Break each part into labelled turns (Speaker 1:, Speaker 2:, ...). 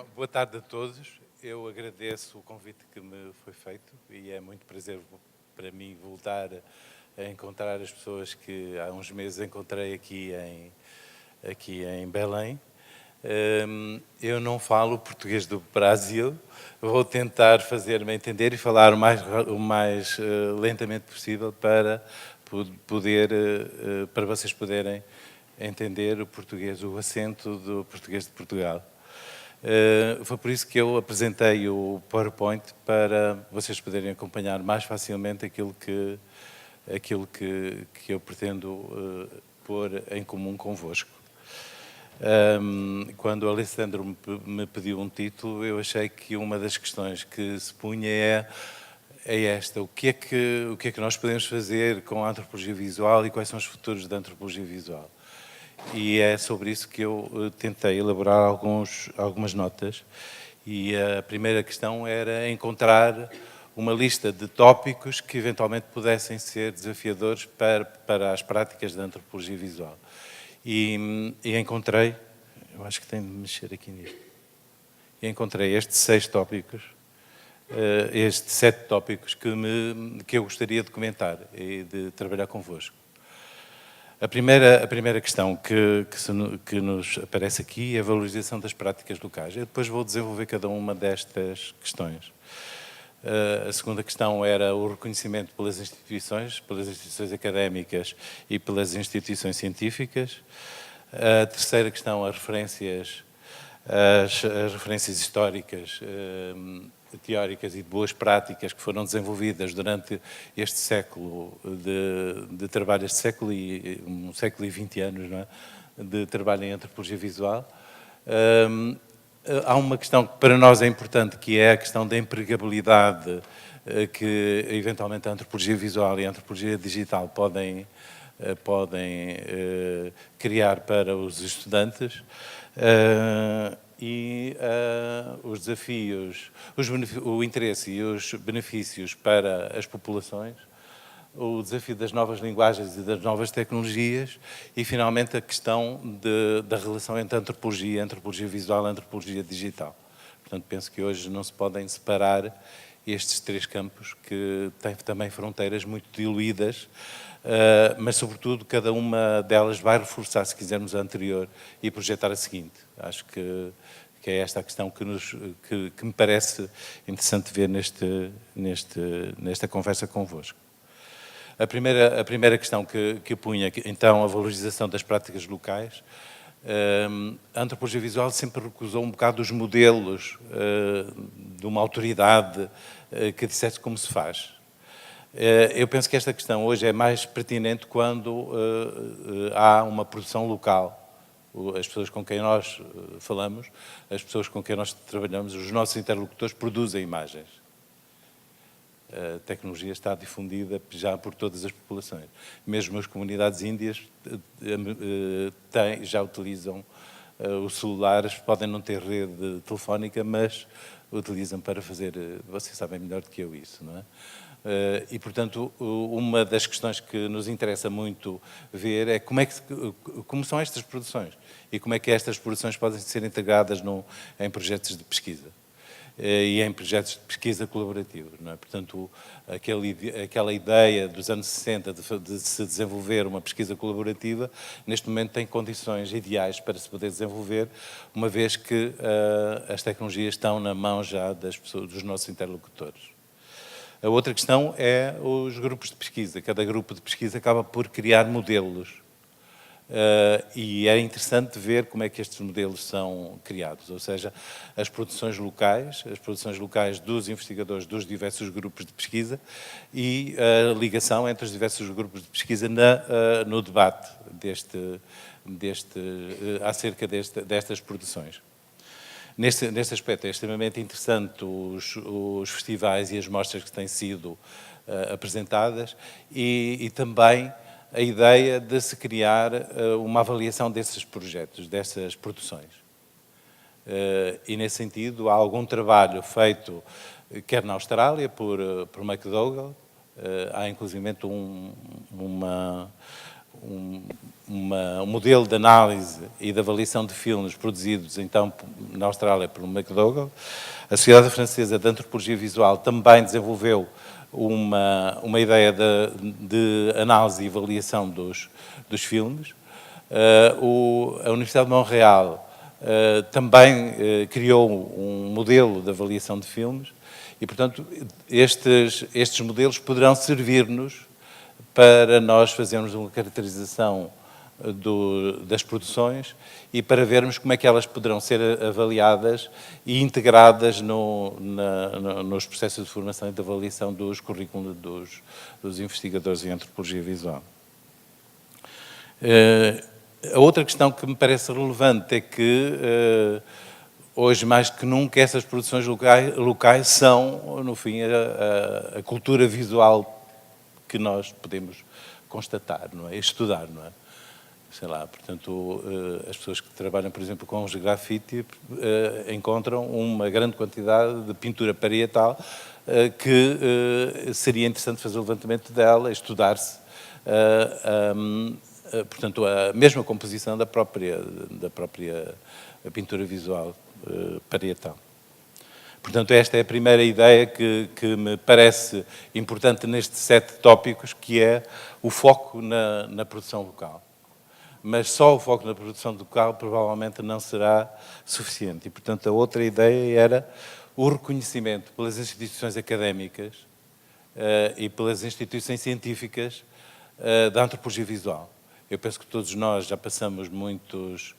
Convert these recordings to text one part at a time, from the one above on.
Speaker 1: Então, boa tarde a todos. Eu agradeço o convite que me foi feito e é muito prazer para mim voltar a encontrar as pessoas que há uns meses encontrei aqui em Belém. Eu não falo português do Brasil, vou tentar fazer-me entender e falar o mais lentamente possível para para vocês poderem entender o português, o acento do português de Portugal. Foi por isso que eu apresentei o PowerPoint para vocês poderem acompanhar mais facilmente aquilo que eu pretendo pôr em comum convosco. Quando o Alessandro me pediu um título, eu achei que uma das questões que se punha é esta: o que é que nós podemos fazer com a antropologia visual e quais são os futuros da antropologia visual? E é sobre isso que eu tentei elaborar algumas notas. E a primeira questão era encontrar uma lista de tópicos que eventualmente pudessem ser desafiadores para as práticas da antropologia visual. E encontrei, eu acho que tenho de mexer aqui nisto, e encontrei estes 6 tópicos, estes 7 tópicos que eu gostaria de comentar e de trabalhar convosco. A primeira questão que nos aparece aqui é a valorização das práticas locais. Eu depois vou desenvolver cada uma destas questões. A segunda questão era o reconhecimento pelas instituições académicas e pelas instituições científicas. A terceira questão, as referências históricas, teóricas e de boas práticas que foram desenvolvidas durante este século de trabalho, este século e um século e 20 anos, não é? De trabalho em antropologia visual. Há uma questão que para nós é importante, que é a questão da empregabilidade que eventualmente a antropologia visual e a antropologia digital podem criar para os estudantes. Os desafios, o interesse e os benefícios para as populações, o desafio das novas linguagens e das novas tecnologias e, finalmente, a questão da relação entre a antropologia visual e a antropologia digital. Portanto, penso que hoje não se podem separar estes 3 campos que têm também fronteiras muito diluídas, mas, sobretudo, cada uma delas vai reforçar, se quisermos, a anterior e projetar a seguinte. Acho que é esta a questão que me parece interessante ver nesta conversa convosco. A primeira questão que eu punha, então, a valorização das práticas locais. A antropologia visual sempre recusou um bocado os modelos de uma autoridade que dissesse como se faz. Eu penso que esta questão hoje é mais pertinente quando há uma produção local. As pessoas com quem nós falamos, as pessoas com quem nós trabalhamos, os nossos interlocutores produzem imagens. A tecnologia está difundida já por todas as populações. Mesmo as comunidades índias já utilizam os celulares, podem não ter rede telefónica, mas utilizam para fazer, vocês sabem melhor do que eu isso, não é? E, portanto, uma das questões que nos interessa muito ver é como são estas produções e como é que estas produções podem ser integradas em projetos de pesquisa e em projetos de pesquisa colaborativos, não é? Portanto, aquela ideia dos anos 60 de se desenvolver uma pesquisa colaborativa, neste momento tem condições ideais para se poder desenvolver, uma vez que as tecnologias estão na mão já das pessoas, dos nossos interlocutores. A outra questão é os grupos de pesquisa. Cada grupo de pesquisa acaba por criar modelos. E é interessante ver como é que estes modelos são criados, ou seja, as produções locais dos investigadores dos diversos grupos de pesquisa e a ligação entre os diversos grupos de pesquisa no debate acerca destas produções. Neste aspecto é extremamente interessante os festivais e as mostras que têm sido apresentadas e também a ideia de se criar uma avaliação desses projetos, dessas produções. E, nesse sentido, há algum trabalho feito, quer na Austrália, por McDougall, há inclusivamente um modelo de análise e de avaliação de filmes produzidos, então, na Austrália, pelo McDougall. A Sociedade Francesa de Antropologia Visual também desenvolveu uma ideia de análise e avaliação dos filmes. A Universidade de Montreal também criou um modelo de avaliação de filmes e, portanto, estes modelos poderão servir-nos para nós fazermos uma caracterização das produções e para vermos como é que elas poderão ser avaliadas e integradas nos processos de formação e de avaliação dos currículos dos investigadores em antropologia visual. A outra questão que me parece relevante é que hoje, mais que nunca, essas produções locais são, no fim, a cultura visual que nós podemos constatar, não é? Estudar, não é? Sei lá, portanto, as pessoas que trabalham, por exemplo, com os grafite encontram uma grande quantidade de pintura parietal que seria interessante fazer o levantamento dela, estudar-se, portanto, a mesma composição da própria pintura visual parietal. Portanto, esta é a primeira ideia que me parece importante nestes 7 tópicos, que é o foco na produção local. Mas só o foco na produção local provavelmente não será suficiente. E, portanto, a outra ideia era o reconhecimento pelas instituições académicas e pelas instituições científicas da antropologia visual. Eu penso que todos nós já passamos muitas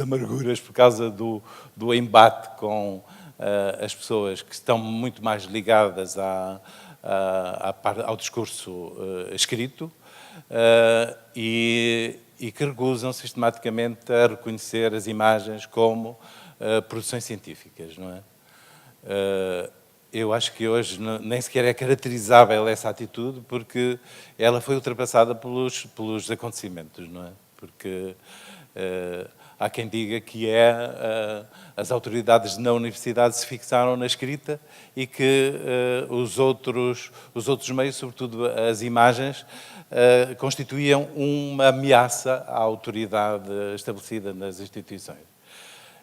Speaker 1: amarguras por causa do embate com as pessoas que estão muito mais ligadas ao discurso escrito e que recusam sistematicamente a reconhecer as imagens como produções científicas, não é? Eu acho que hoje nem sequer é caracterizável essa atitude, porque ela foi ultrapassada pelos acontecimentos, não é? Porque há quem diga que as autoridades na universidade se fixaram na escrita e que os outros meios, sobretudo as imagens, constituíam uma ameaça à autoridade estabelecida nas instituições.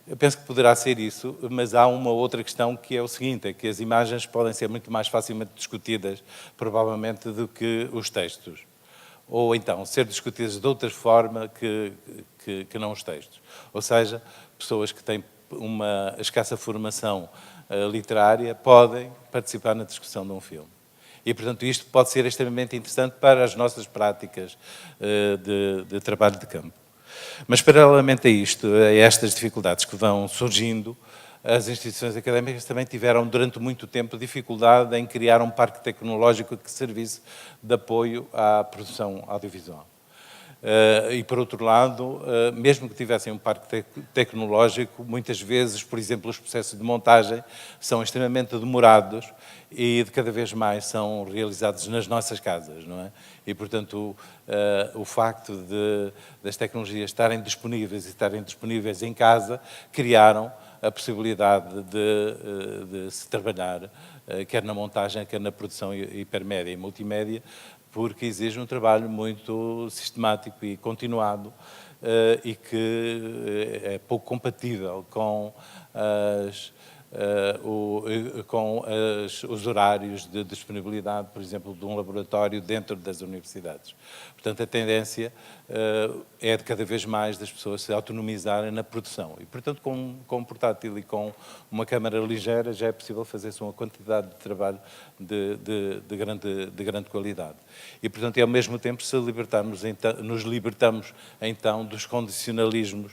Speaker 1: Eu penso que poderá ser isso, mas há uma outra questão que é o seguinte, é que as imagens podem ser muito mais facilmente discutidas, provavelmente, do que os textos. Ou então, ser discutidas de outra forma que não os textos. Ou seja, pessoas que têm uma escassa formação literária podem participar na discussão de um filme. E, portanto, isto pode ser extremamente interessante para as nossas práticas de trabalho de campo. Mas, paralelamente a isto, a estas dificuldades que vão surgindo, as instituições académicas também tiveram, durante muito tempo, dificuldade em criar um parque tecnológico que servisse de apoio à produção audiovisual. E, por outro lado, mesmo que tivessem um parque tecnológico, muitas vezes, por exemplo, os processos de montagem são extremamente demorados e de cada vez mais são realizados nas nossas casas, não é? E, portanto, o facto das tecnologias estarem disponíveis em casa, criaram a possibilidade de se trabalhar, quer na montagem, quer na produção hipermédia e multimédia, porque exige um trabalho muito sistemático e continuado e que é pouco compatível com os horários de disponibilidade, por exemplo, de um laboratório dentro das universidades. Portanto, a tendência é de cada vez mais das pessoas se autonomizarem na produção. E, portanto, com um portátil e com uma câmara ligeira já é possível fazer-se uma quantidade de trabalho de grande qualidade. E, portanto, ao mesmo tempo, nos libertamos, então, dos condicionalismos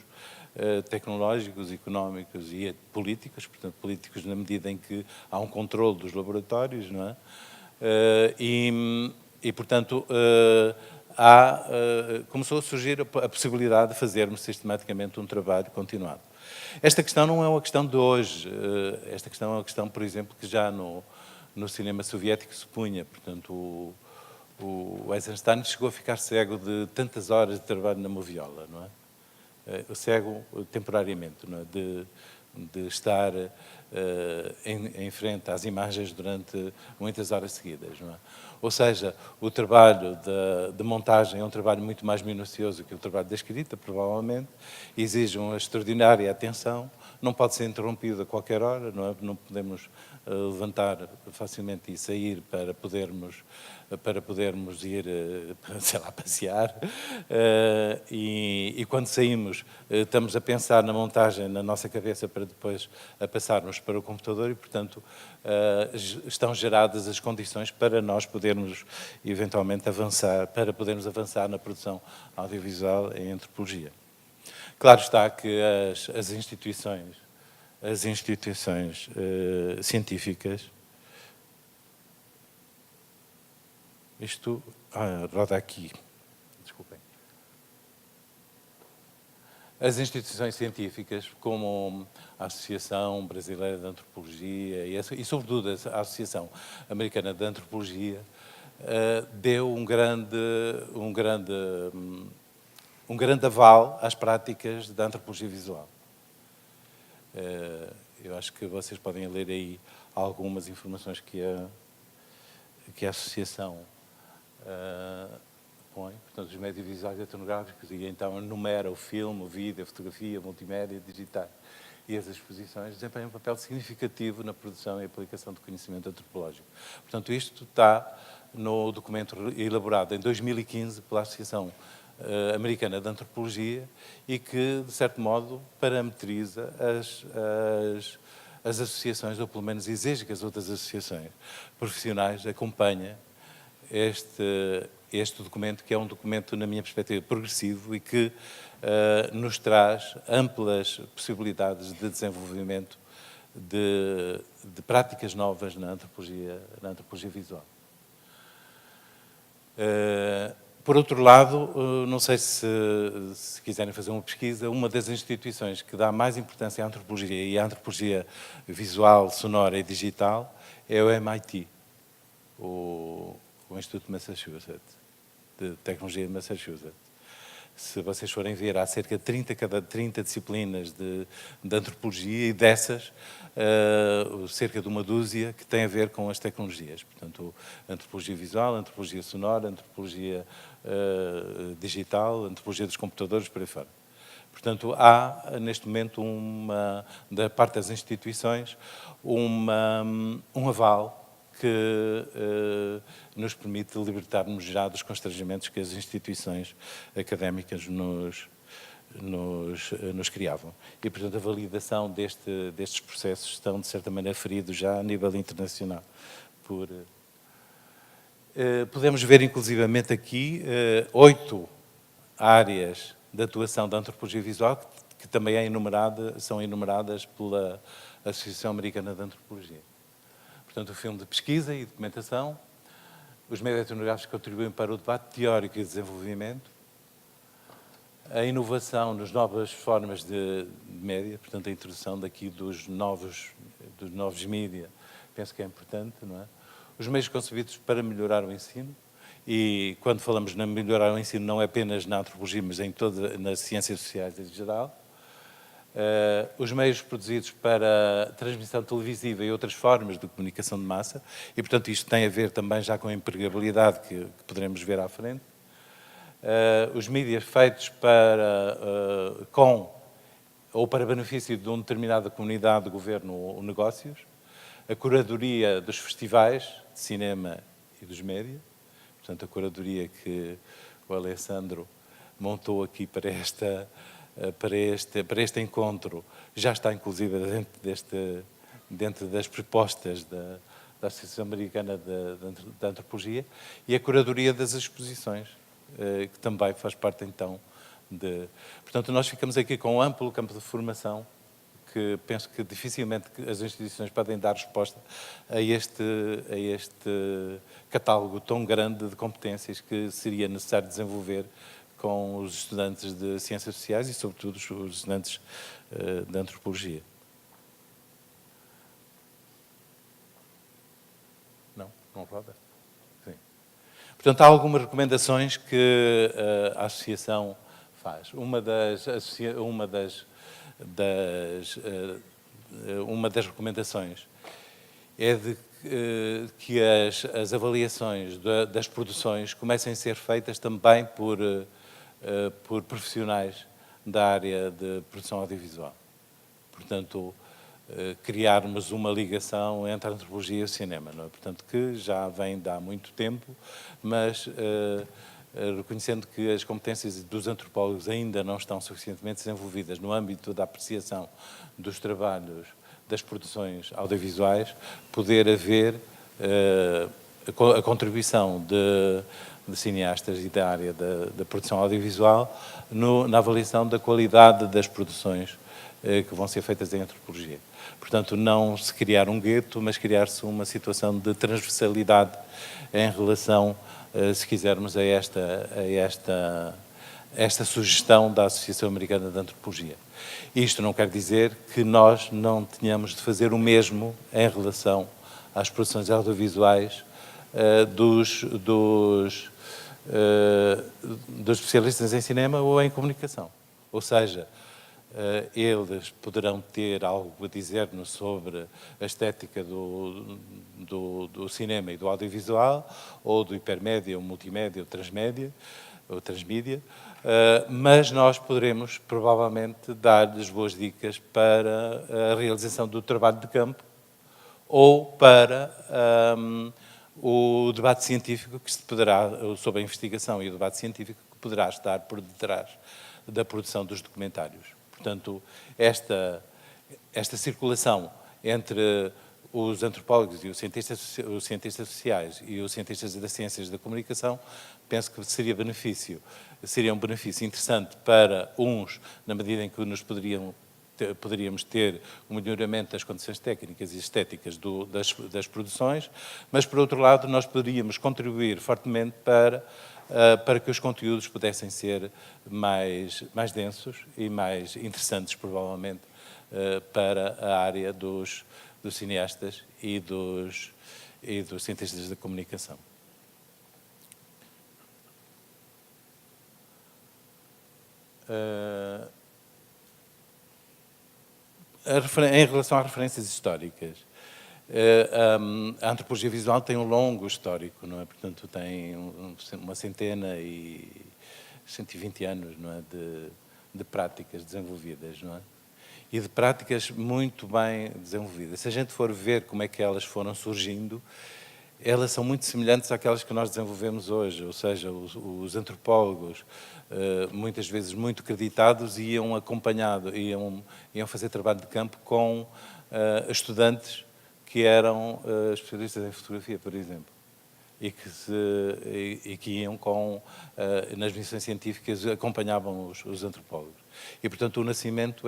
Speaker 1: tecnológicos, económicos e políticos, portanto, políticos na medida em que há um controle dos laboratórios, não é? E portanto, começou a surgir a possibilidade de fazermos sistematicamente um trabalho continuado. Esta questão não é uma questão de hoje, esta questão é uma questão, por exemplo, que já no cinema soviético se punha, portanto, o Eisenstein chegou a ficar cego de tantas horas de trabalho na moviola, não é? Cego temporariamente, não é? de estar em frente às imagens durante muitas horas seguidas. Não é? Ou seja, o trabalho de montagem é um trabalho muito mais minucioso que o trabalho da escrita, provavelmente, exige uma extraordinária atenção, não pode ser interrompido a qualquer hora, não é? Não podemos levantar facilmente e sair para podermos ir, sei lá, passear. E quando saímos, estamos a pensar na montagem na nossa cabeça para depois passarmos para o computador e, portanto, estão geradas as condições para nós podermos eventualmente avançar, para podermos avançar na produção audiovisual em antropologia. Claro está que as instituições científicas, isto roda aqui, desculpem. As instituições científicas, como a Associação Brasileira de Antropologia e sobretudo, a Associação Americana de Antropologia, deu um grande aval às práticas da antropologia visual. Eu acho que vocês podem ler aí algumas informações que a Associação põe, portanto, os médios visuais e etnográficos, e então enumera o filme, o vídeo, a fotografia, a multimédia, digitais e as exposições, desempenham um papel significativo na produção e aplicação do conhecimento antropológico. Portanto, isto está no documento elaborado em 2015 pela Associação Americana de Antropologia e que, de certo modo, parametriza as associações, ou pelo menos exige que as outras associações profissionais acompanhem este documento, que é um documento, na minha perspectiva, progressivo e que nos traz amplas possibilidades de desenvolvimento de práticas novas na antropologia visual. Por outro lado, não sei se quiserem fazer uma pesquisa, uma das instituições que dá mais importância à antropologia e à antropologia visual, sonora e digital é o MIT, o Instituto de Massachusetts, de Tecnologia de Massachusetts. Se vocês forem ver, há cerca de 30 disciplinas de antropologia e dessas, cerca de uma dúzia que têm a ver com as tecnologias. Portanto, antropologia visual, antropologia sonora, antropologia digital, antropologia dos computadores, por aí fora. Portanto, há, neste momento, da parte das instituições, um aval que nos permite libertar-nos já dos constrangimentos que as instituições académicas nos criavam. E, portanto, a validação destes processos estão, de certa maneira, feridos já a nível internacional. Podemos ver, inclusivamente, aqui 8 áreas de atuação da antropologia visual que também são enumeradas pela Associação Americana de Antropologia. Portanto, o filme de pesquisa e documentação, os médios etnográficos contribuem para o debate teórico e desenvolvimento, a inovação nas novas formas de média, portanto, a introdução daqui dos novos mídia, penso que é importante, não é? Os meios concebidos para melhorar o ensino, e quando falamos de melhorar o ensino não é apenas na antropologia, mas nas ciências sociais em geral, os meios produzidos para transmissão televisiva e outras formas de comunicação de massa, e, portanto, isto tem a ver também já com a empregabilidade que poderemos ver à frente. Os mídias feitos para benefício de uma determinada comunidade, de governo ou negócios, a curadoria dos festivais de cinema e dos médias, portanto, a curadoria que o Alessandro montou aqui para este encontro já está, inclusive, dentro das propostas da Associação Americana de Antropologia, e a curadoria das exposições, que também faz parte, então, Portanto, nós ficamos aqui com um amplo campo de formação, que penso que dificilmente as instituições podem dar resposta a este catálogo tão grande de competências que seria necessário desenvolver com os estudantes de Ciências Sociais e, sobretudo, os estudantes de Antropologia. Não roda? Sim. Portanto, há algumas recomendações que a Associação faz. Uma das uma das recomendações é de que as avaliações das produções comecem a ser feitas também por profissionais da área de produção audiovisual. Portanto, criarmos uma ligação entre a antropologia e o cinema, não é? Portanto, que já vem de há muito tempo, mas reconhecendo que as competências dos antropólogos ainda não estão suficientemente desenvolvidas no âmbito da apreciação dos trabalhos das produções audiovisuais, poder haver a contribuição de cineastas e da área da produção audiovisual na avaliação da qualidade das produções que vão ser feitas em antropologia. Portanto, não se criar um gueto, mas criar-se uma situação de transversalidade em relação, se quisermos, a esta sugestão da Associação Americana de Antropologia. Isto não quer dizer que nós não tenhamos de fazer o mesmo em relação às produções audiovisuais dos especialistas em cinema ou em comunicação. Ou seja, eles poderão ter algo a dizer-nos sobre a estética do cinema e do audiovisual, ou do hipermédia, ou multimédia, ou transmédia, ou transmídia, mas nós poderemos, provavelmente, dar-lhes boas dicas para a realização do trabalho de campo ou para o debate científico que se poderá, sobre a investigação e o debate científico que poderá estar por detrás da produção dos documentários. Portanto, esta circulação entre os antropólogos e os cientistas sociais e os cientistas das ciências da comunicação, penso que seria um benefício interessante para uns, na medida em que nos poderíamos ter um melhoramento das condições técnicas e estéticas das produções, mas, por outro lado, nós poderíamos contribuir fortemente para que os conteúdos pudessem ser mais densos e mais interessantes, provavelmente, para a área dos cineastas e dos cientistas da comunicação. Em relação a referências históricas, a antropologia visual tem um longo histórico, não é? Portanto, tem uma centena e 120 anos, não é? de práticas desenvolvidas, não é? E de práticas muito bem desenvolvidas. Se a gente for ver como é que elas foram surgindo, elas são muito semelhantes àquelas que nós desenvolvemos hoje, ou seja, os antropólogos, muitas vezes muito acreditados, iam fazer trabalho de campo com estudantes que eram especialistas em fotografia, por exemplo, e que iam nas missões científicas, acompanhavam os antropólogos. E, portanto, o nascimento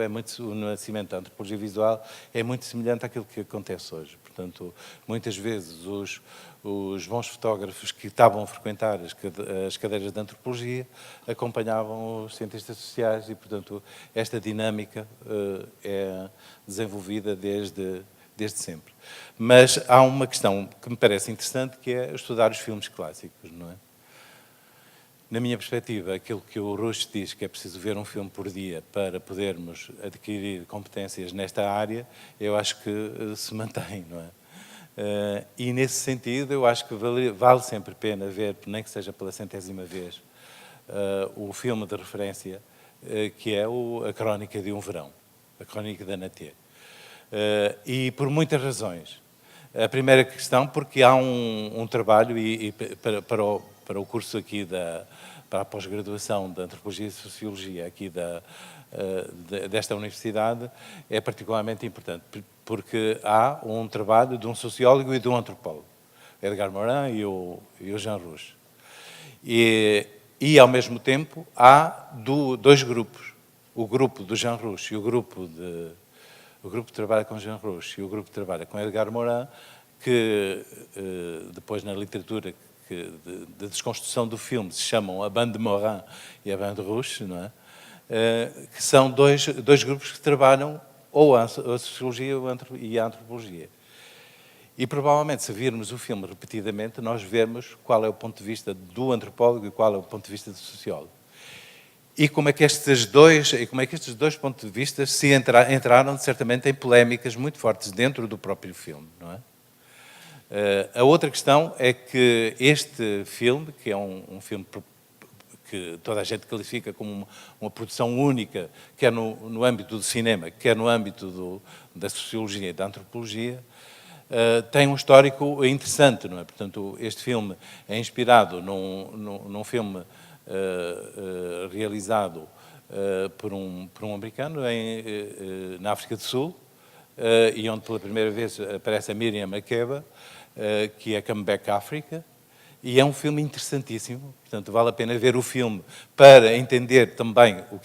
Speaker 1: da antropologia visual é muito semelhante àquilo que acontece hoje. Portanto, muitas vezes os bons fotógrafos que estavam a frequentar as cadeiras de antropologia acompanhavam os cientistas sociais e, portanto, esta dinâmica é desenvolvida desde sempre. Mas há uma questão que me parece interessante, que é estudar os filmes clássicos, não é? Na minha perspectiva, aquilo que o Rush diz, que é preciso ver um filme por dia para podermos adquirir competências nesta área, eu acho que se mantém, não é? E, nesse sentido, eu acho que vale sempre a pena ver, nem que seja pela 100ª vez, o filme de referência, que é a Crónica de um Verão, a Crónica da Natê. E por muitas razões. A primeira questão, porque há um trabalho, para o curso aqui para a pós-graduação de Antropologia e Sociologia aqui desta universidade, é particularmente importante, porque há um trabalho de um sociólogo e de um antropólogo, Edgar Morin e o Jean Rouch. E, ao mesmo tempo, há dois grupos, o grupo do Jean Rouch e o grupo que trabalha com Jean Rouch e o grupo que trabalha com Edgar Morin, que depois na literatura de desconstrução do filme se chamam a Bande de Morin e a Bande de Rouch, não é? Que são dois grupos que trabalham ou a sociologia e a antropologia. E provavelmente, se virmos o filme repetidamente, nós vemos qual é o ponto de vista do antropólogo e qual é o ponto de vista do sociólogo. E como é que estes dois pontos de vista se entraram, certamente, em polémicas muito fortes dentro do próprio filme, não é? A outra questão é que este filme, que é um filme que toda a gente qualifica como uma produção única, quer no âmbito do cinema, quer no âmbito da sociologia e da antropologia, tem um histórico interessante, não é? Portanto, este filme é inspirado num filme realizado por um americano na África do Sul, e onde pela primeira vez aparece a Miriam Makeba, que é Comeback Africa, e é um filme interessantíssimo. Portanto, vale a pena ver o filme para entender também o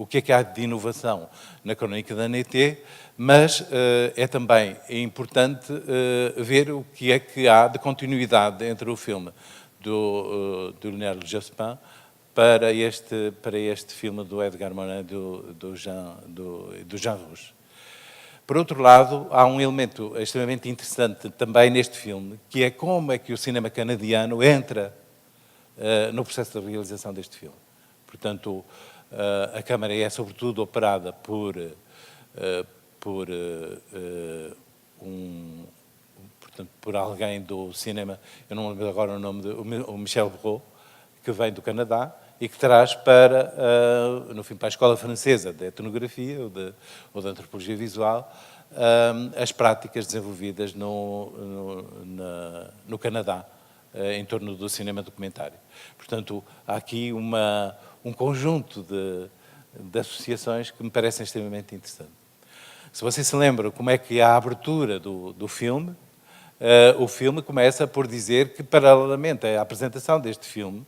Speaker 1: que é que há de inovação na Crónica da Nété, mas é também importante ver o que é que há de continuidade entre o filme do Leonardo Jospin para este filme do Edgar Morin do Jean Rouch. Por outro lado, há um elemento extremamente interessante também neste filme, que é como é que o cinema canadiano entra no processo de realização deste filme. Portanto, a câmara é sobretudo operada por alguém do cinema, eu não lembro agora o nome, o Michel Brault, que vem do Canadá e que traz para a Escola Francesa de Etnografia ou de Antropologia Visual as práticas desenvolvidas no Canadá em torno do cinema documentário. Portanto, há aqui um conjunto de associações que me parecem extremamente interessantes. Se você se lembra como é que é a abertura do filme, o filme começa por dizer que, paralelamente à apresentação deste filme,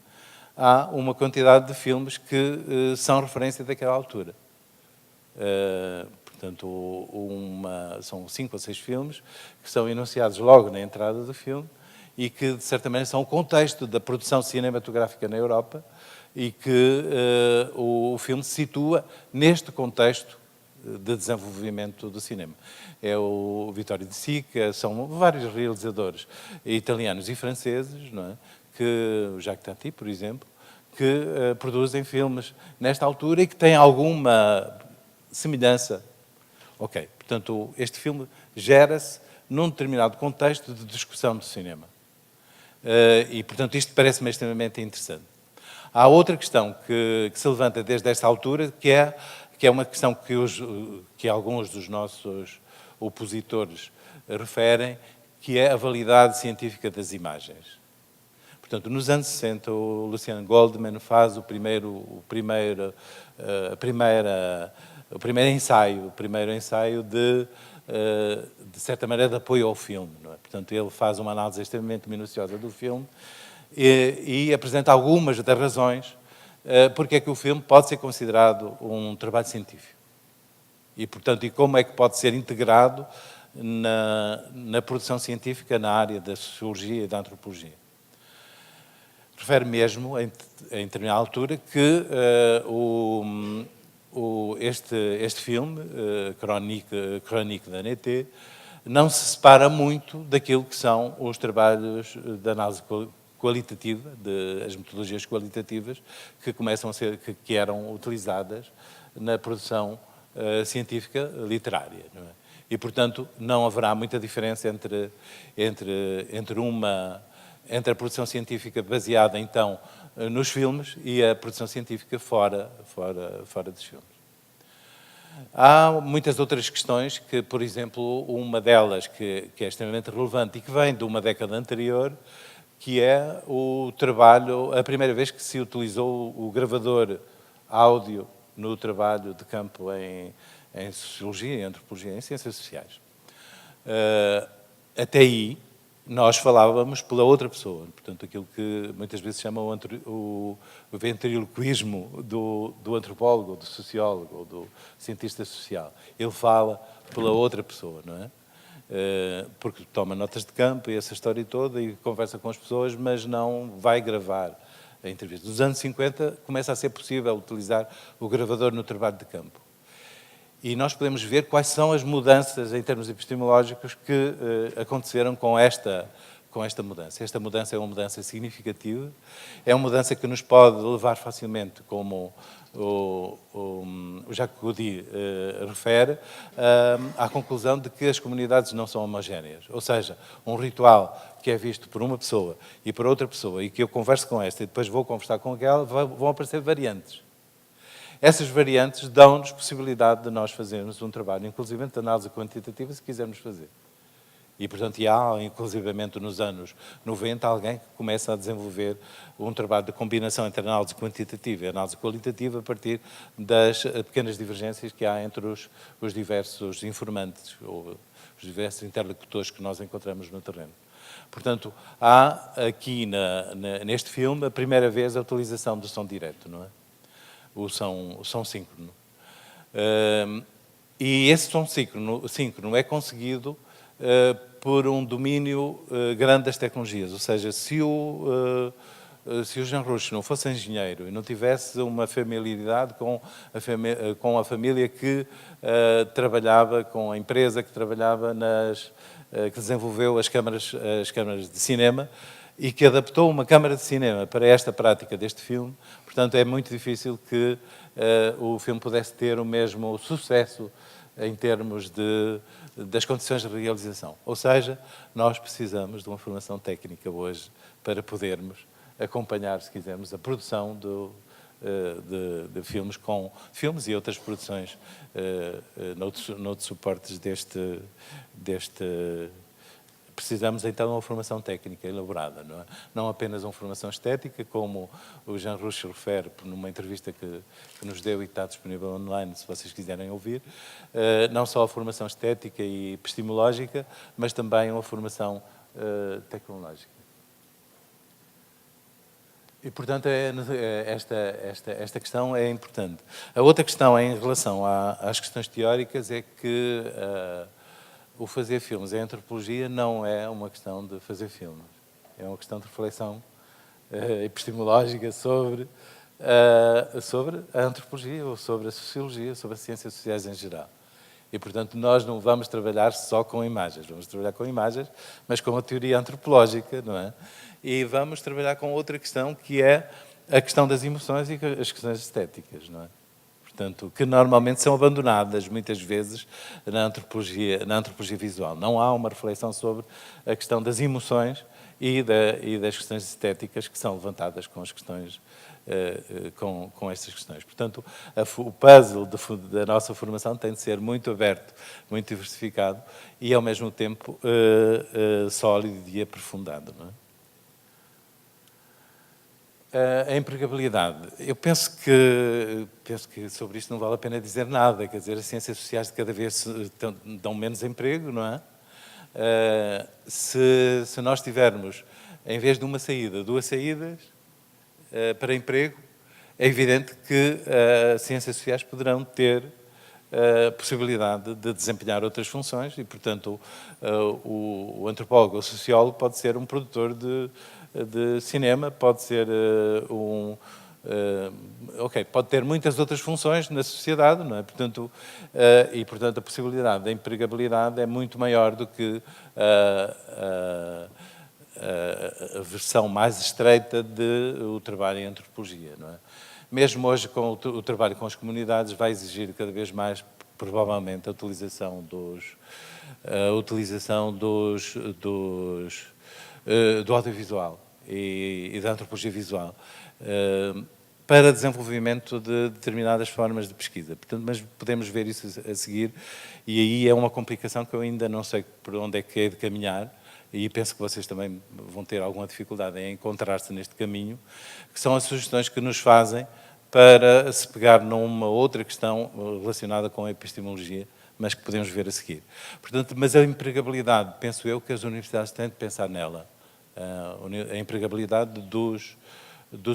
Speaker 1: há uma quantidade de filmes que são referência daquela altura. Portanto, são 5 ou 6 filmes que são enunciados logo na entrada do filme e que, de certa maneira, são o contexto da produção cinematográfica na Europa e que o filme se situa neste contexto de desenvolvimento do cinema. É o Vittorio De Sica, são vários realizadores italianos e franceses, não é? O Jacques Tati, por exemplo, que produzem filmes nesta altura e que têm alguma semelhança. Ok, portanto, este filme gera-se num determinado contexto de discussão do cinema. E, portanto, isto parece-me extremamente interessante. Há outra questão que se levanta desde esta altura, que é uma questão que alguns dos nossos opositores referem, que é a validade científica das imagens. Portanto, nos anos 60, o Lucian Goldman faz o primeiro ensaio de certa maneira, de apoio ao filme. Não é? Portanto, ele faz uma análise extremamente minuciosa do filme e apresenta algumas das razões porque é que o filme pode ser considerado um trabalho científico. E, portanto, e como é que pode ser integrado na produção científica na área da sociologia e da antropologia. Refere mesmo, em determinada altura, que este filme, Chronique da Nété, não se separa muito daquilo que são os trabalhos de análise qualitativa, as metodologias qualitativas que eram utilizadas na produção científica literária. Não é? E, portanto, não haverá muita diferença entre a produção científica baseada, então, nos filmes e a produção científica fora dos filmes. Há muitas outras questões que, por exemplo, uma delas que é extremamente relevante e que vem de uma década anterior, que é o trabalho, a primeira vez que se utilizou o gravador áudio no trabalho de campo em sociologia, em antropologia, em ciências sociais. Até aí, nós falávamos pela outra pessoa, portanto, aquilo que muitas vezes se chama o ventriloquismo do antropólogo, do sociólogo, ou do cientista social. Ele fala pela outra pessoa, não é? Porque toma notas de campo e essa história toda e conversa com as pessoas, mas não vai gravar a entrevista. Nos anos 50 começa a ser possível utilizar o gravador no trabalho de campo. E nós podemos ver quais são as mudanças em termos epistemológicos que aconteceram com esta com esta mudança. Esta mudança é uma mudança significativa, é uma mudança que nos pode levar facilmente, como o Jacques Gaudi refere, à conclusão de que as comunidades não são homogéneas. Ou seja, um ritual que é visto por uma pessoa e por outra pessoa, e que eu converso com esta e depois vou conversar com aquela, vão aparecer variantes. Essas variantes dão-nos possibilidade de nós fazermos um trabalho, inclusive de análise quantitativa, se quisermos fazer. E, portanto, há, inclusivamente nos anos 90, alguém que começa a desenvolver um trabalho de combinação entre análise quantitativa e análise qualitativa a partir das pequenas divergências que há entre os diversos informantes ou os diversos interlocutores que nós encontramos no terreno. Portanto, há aqui neste filme a primeira vez a utilização do som direto, não é? O som síncrono. E esse som síncrono é conseguido por um domínio grande das tecnologias. Ou seja, se o Jean Rouch não fosse engenheiro e não tivesse uma familiaridade com a família que trabalhava, com a empresa que trabalhava que desenvolveu as câmaras de cinema e que adaptou uma câmara de cinema para esta prática deste filme, portanto, é muito difícil que o filme pudesse ter o mesmo sucesso em termos das condições de realização. Ou seja, nós precisamos de uma formação técnica hoje para podermos acompanhar, se quisermos, a produção de filmes e outras produções noutros suportes deste. Precisamos, então, de uma formação técnica elaborada, não é? Não apenas uma formação estética, como o Jean Rouch refere numa entrevista que nos deu e que está disponível online, se vocês quiserem ouvir, não só a formação estética e epistemológica, mas também uma formação tecnológica. E, portanto, esta questão é importante. A outra questão em relação às questões teóricas é que o fazer filmes em antropologia não é uma questão de fazer filmes. É uma questão de reflexão epistemológica sobre a antropologia, ou sobre a sociologia, sobre as ciências sociais em geral. E, portanto, nós não vamos trabalhar só com imagens. Vamos trabalhar com imagens, mas com a teoria antropológica, não é? E vamos trabalhar com outra questão, que é a questão das emoções e as questões estéticas, não é? Portanto, que normalmente são abandonadas, muitas vezes, na antropologia visual. Não há uma reflexão sobre a questão das emoções e das questões estéticas que são levantadas com as questões, com estas questões. Portanto, o puzzle da nossa formação tem de ser muito aberto, muito diversificado e, ao mesmo tempo, sólido e aprofundado, não é? A empregabilidade. Eu penso que sobre isto não vale a pena dizer nada. Quer dizer, as ciências sociais de cada vez dão menos emprego, não é? Se nós tivermos, em vez de uma saída, duas saídas para emprego, é evidente que as ciências sociais poderão ter a possibilidade de desempenhar outras funções e, portanto, o antropólogo ou sociólogo pode ser um produtor de cinema, pode ser pode ter muitas outras funções na sociedade, não é? Portanto, portanto, a possibilidade da empregabilidade é muito maior do que a versão mais estreita do trabalho em antropologia, não é? Mesmo hoje, com o trabalho com as comunidades, vai exigir cada vez mais, provavelmente, a utilização do audiovisual e da antropologia visual para desenvolvimento de determinadas formas de pesquisa. Portanto, mas podemos ver isso a seguir e aí é uma complicação que eu ainda não sei por onde é que é de caminhar e penso que vocês também vão ter alguma dificuldade em encontrar-se neste caminho, que são as sugestões que nos fazem para se pegar numa outra questão relacionada com a epistemologia, mas que podemos ver a seguir. Portanto, mas a empregabilidade, penso eu, que as universidades têm de pensar nela. A empregabilidade dos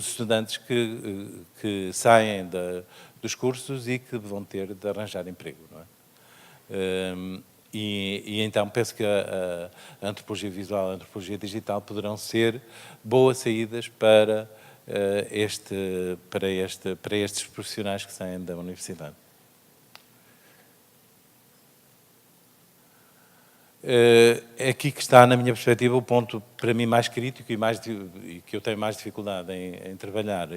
Speaker 1: estudantes que saem dos cursos e que vão ter de arranjar emprego, não é? E então penso que a antropologia visual e a antropologia digital poderão ser boas saídas para estes profissionais que saem da universidade. É aqui que está, na minha perspectiva, o ponto para mim mais crítico e que eu tenho mais dificuldade em trabalhar,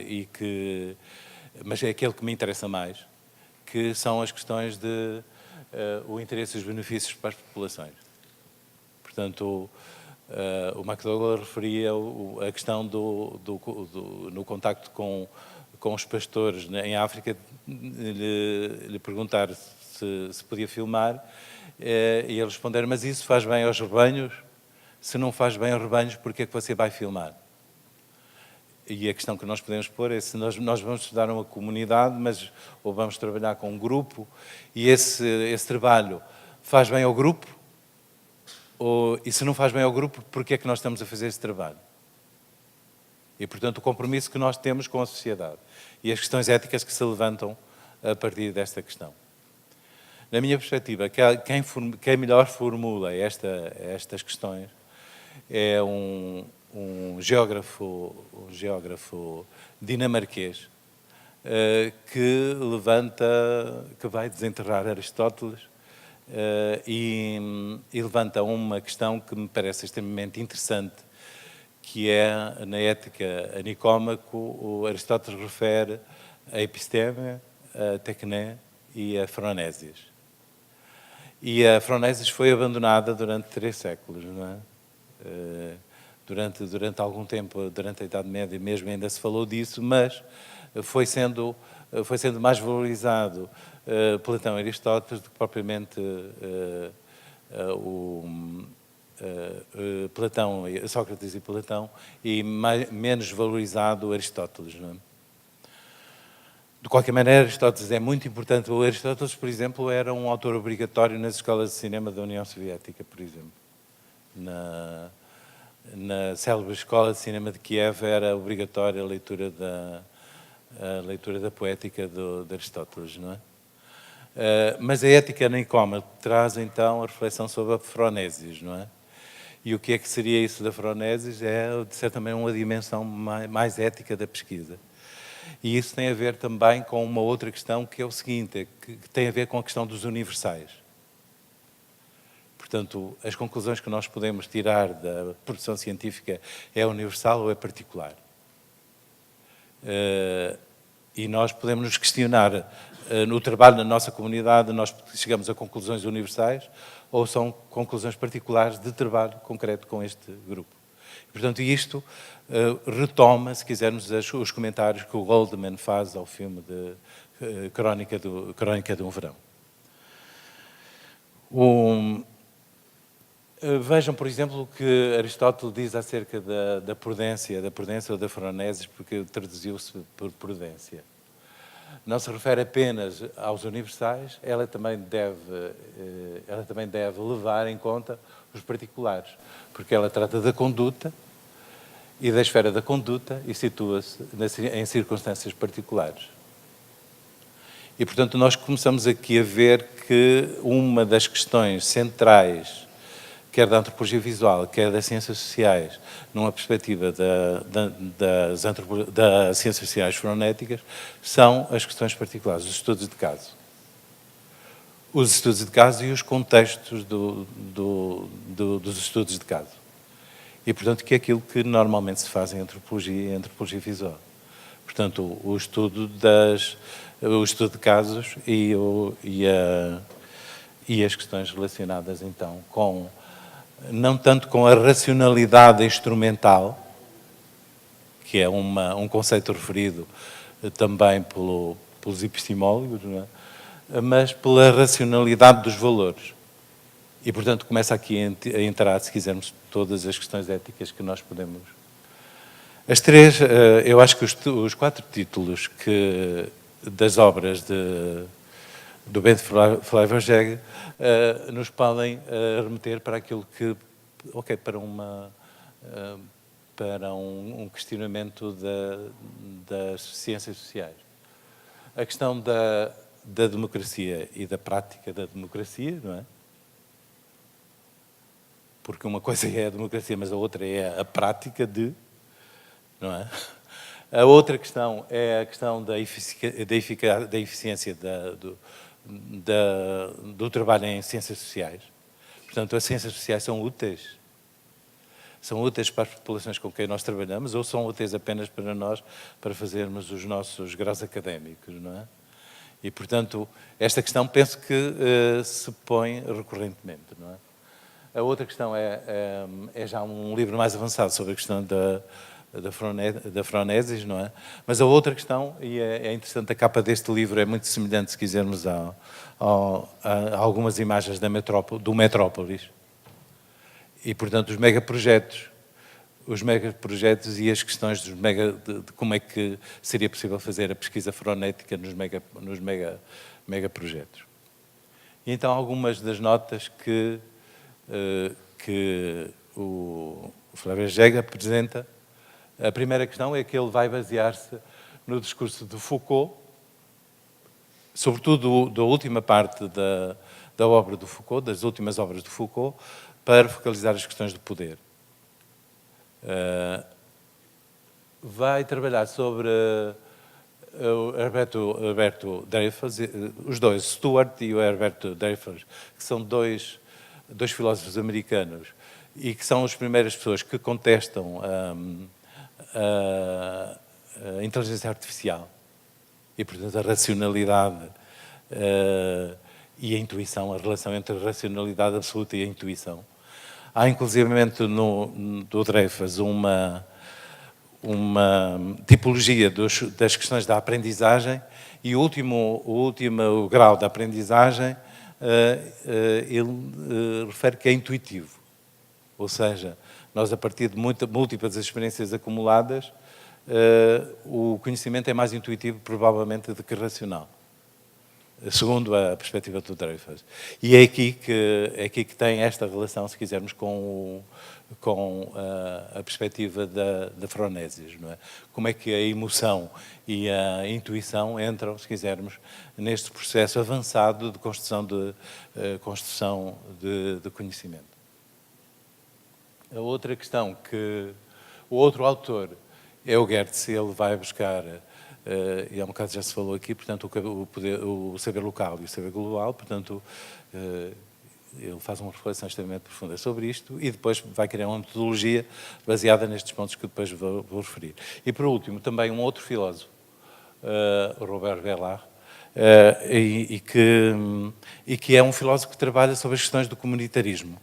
Speaker 1: mas é aquele que me interessa mais, que são as questões de o interesse e os benefícios para as populações. Portanto, o McDougall referia a questão no contacto com os pastores em África, lhe perguntar se podia filmar, e ele responder, mas isso faz bem aos rebanhos? Se não faz bem aos rebanhos, por que é que você vai filmar? E a questão que nós podemos pôr é se nós vamos estudar uma comunidade, ou vamos trabalhar com um grupo, e esse trabalho faz bem ao grupo, e se não faz bem ao grupo, por que é que nós estamos a fazer esse trabalho? E, portanto, o compromisso que nós temos com a sociedade e as questões éticas que se levantam a partir desta questão. Na minha perspectiva, quem melhor formula estas questões é um geógrafo dinamarquês que vai desenterrar Aristóteles e levanta uma questão que me parece extremamente interessante, que é, na Ética a Nicómaco, o Aristóteles refere a episteme, a tecné e a phronésias. E a phronésias foi abandonada durante 3 séculos, não é? Durante algum tempo, durante a Idade Média mesmo, ainda se falou disso, mas foi sendo mais valorizado Platão e Aristóteles do que propriamente Sócrates e Platão, e menos valorizado Aristóteles. Não é? De qualquer maneira, Aristóteles é muito importante. O Aristóteles, por exemplo, era um autor obrigatório nas escolas de cinema da União Soviética, por exemplo. Na célebre Escola de Cinema de Kiev era obrigatória a leitura da poética de Aristóteles, não é? Mas a Ética Nicómaco traz, então, a reflexão sobre a phronésias, não é? E o que é que seria isso da phronésias? É, de certa maneira, uma dimensão mais ética da pesquisa. E isso tem a ver também com uma outra questão, que é o seguinte, que tem a ver com a questão dos universais. Portanto, as conclusões que nós podemos tirar da produção científica é universal ou é particular? E nós podemos nos questionar, no trabalho na nossa comunidade, nós chegamos a conclusões universais ou são conclusões particulares de trabalho concreto com este grupo. E, portanto, isto retoma, se quisermos, os comentários que o Goldman faz ao filme de Crónica de um Verão. Vejam, por exemplo, o que Aristóteles diz acerca da prudência ou da phronésias, porque traduziu-se por prudência. Não se refere apenas aos universais, ela também deve levar em conta os particulares, porque ela trata da conduta e da esfera da conduta e situa-se em circunstâncias particulares. E, portanto, nós começamos aqui a ver que uma das questões centrais, quer da antropologia visual, quer das ciências sociais, numa perspectiva das ciências sociais fonéticas, são as questões particulares, os estudos de caso. Os estudos de caso e os contextos dos estudos de caso. E, portanto, que é aquilo que normalmente se faz em antropologia e antropologia visual. Portanto, o estudo de casos e as questões relacionadas, então, não tanto com a racionalidade instrumental, que é um conceito referido também pelos epistemólogos, não é? Mas pela racionalidade dos valores. E, portanto, começa aqui a entrar, se quisermos, todas as questões éticas que nós podemos. As três, eu acho que os 4 títulos das obras do Bent Fleivhergé nos podem remeter para aquilo para um questionamento das ciências sociais. A questão da democracia e da prática da democracia, não é? Porque uma coisa é a democracia, mas a outra é a prática não é? A outra questão é a questão da eficiência do trabalho em ciências sociais. portanto, as ciências sociais são úteis? São úteis para as populações com quem nós trabalhamos ou são úteis apenas para nós, para fazermos os nossos graus académicos, não é? E, portanto, esta questão penso que se põe recorrentemente, não é? A outra questão é já um livro mais avançado sobre a questão da Phronesis, não é? Mas a outra questão, e é interessante, a capa deste livro é muito semelhante, se quisermos, a algumas imagens do Metrópolis. E, portanto, os megaprojetos e as questões de como é que seria possível fazer a pesquisa fonética nos megaprojetos. E então, algumas das notas que o Flávio Gega apresenta. A primeira questão é que ele vai basear-se no discurso de Foucault, sobretudo da última parte da obra do Foucault, das últimas obras de Foucault, para focalizar as questões do poder. Vai trabalhar sobre o Alberto Dreyfus, os dois, Stuart e o Alberto Dreyfus, que são dois filósofos americanos e que são as primeiras pessoas que contestam a inteligência artificial e, portanto, a racionalidade e a intuição, a relação entre a racionalidade absoluta e a intuição. Há, inclusivamente, do Dreyfus uma tipologia das questões da aprendizagem e o último grau da aprendizagem ele refere que é intuitivo. Ou seja, nós, a partir de múltiplas experiências acumuladas, o conhecimento é mais intuitivo, provavelmente, do que racional, segundo a perspectiva do Dreyfus. E é aqui que tem esta relação, se quisermos, com a perspectiva da Phronesis, não é? Como é que a emoção e a intuição entram, se quisermos, neste processo avançado de construção de conhecimento. A outra questão o outro autor é o Geertz. Ele vai buscar, e há um bocado já se falou aqui, portanto, o saber local e o saber global, portanto, ele faz uma reflexão extremamente profunda sobre isto e depois vai criar uma metodologia baseada nestes pontos que depois vou referir. E, por último, também um outro filósofo, Robert Bellard, e que é um filósofo que trabalha sobre as questões do comunitarismo.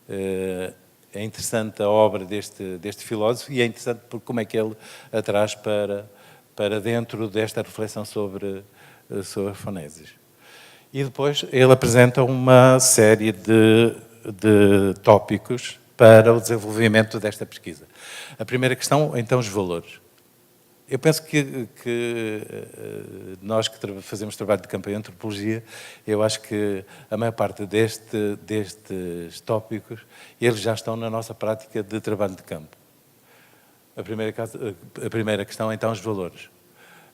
Speaker 1: É interessante a obra deste filósofo e é interessante por como é que ele a traz para dentro desta reflexão sobre a Phronesis. E depois ele apresenta uma série de tópicos para o desenvolvimento desta pesquisa. A primeira questão, então, os valores. Eu penso que nós que fazemos trabalho de campo em antropologia, eu acho que a maior parte destes tópicos, eles já estão na nossa prática de trabalho de campo. A primeira questão, então, os valores.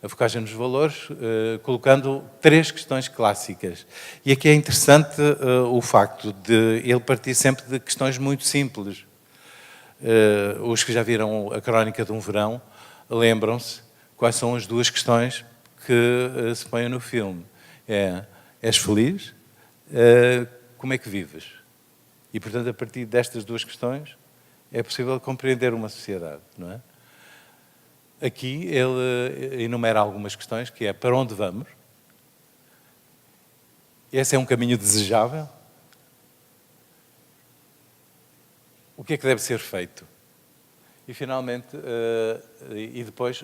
Speaker 1: A focagem nos valores, colocando 3 questões clássicas. E aqui é interessante o facto de ele partir sempre de questões muito simples. Os que já viram a Crónica de um Verão, lembram-se quais são as 2 questões que se põem no filme. És feliz? Como é que vives? E, portanto, a partir destas 2 questões, é possível compreender uma sociedade, não é? Aqui ele enumera algumas questões, que é para onde vamos? Esse é um caminho desejável? O que é que deve ser feito? E, finalmente, e depois,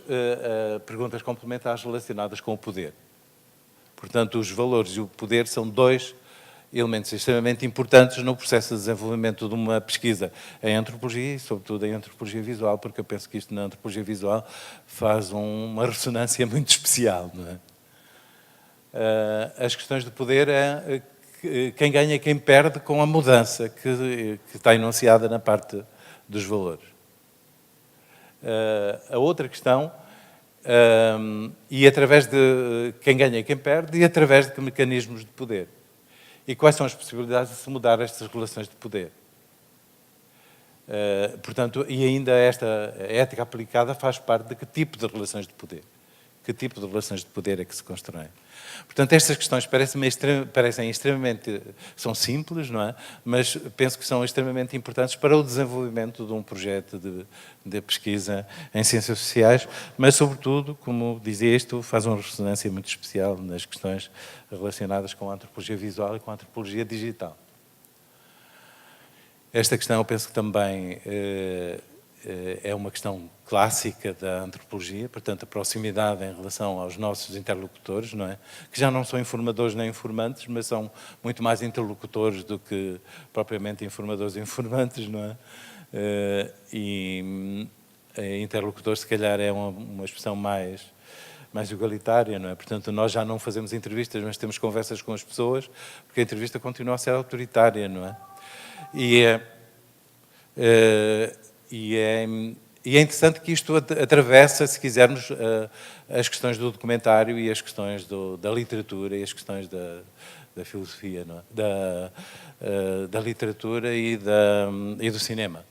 Speaker 1: perguntas complementares relacionadas com o poder. Portanto, os valores e o poder são 2 elementos extremamente importantes no processo de desenvolvimento de uma pesquisa em antropologia e, sobretudo, em antropologia visual, porque eu penso que isto na antropologia visual faz uma ressonância muito especial, não é? As questões de poder é quem ganha e quem perde com a mudança que está enunciada na parte dos valores. A outra questão, e através de quem ganha e quem perde, e através de que mecanismos de poder. E quais são as possibilidades de se mudar estas relações de poder? Portanto, e ainda esta ética aplicada faz parte de que tipo de relações de poder? que tipo de relações de poder é que se constroem. Portanto, estas questões parecem extremamente, são simples, não é? Mas penso que são extremamente importantes para o desenvolvimento de um projeto de pesquisa em ciências sociais, mas, sobretudo, como dizia isto, faz uma ressonância muito especial nas questões relacionadas com a antropologia visual e com a antropologia digital. Esta questão, eu penso que também é uma questão clássica da antropologia, portanto, a proximidade em relação aos nossos interlocutores, não é? Que já não são informadores nem informantes, mas são muito mais interlocutores do que propriamente informadores e informantes, não é? E interlocutor, se calhar, é uma expressão mais igualitária, não é? Portanto, nós já não fazemos entrevistas, mas temos conversas com as pessoas, porque a entrevista continua a ser autoritária, não é? E é interessante que isto atravessa, se quisermos, as questões do documentário e as questões da literatura e as questões da filosofia, não é? Da literatura e do cinema.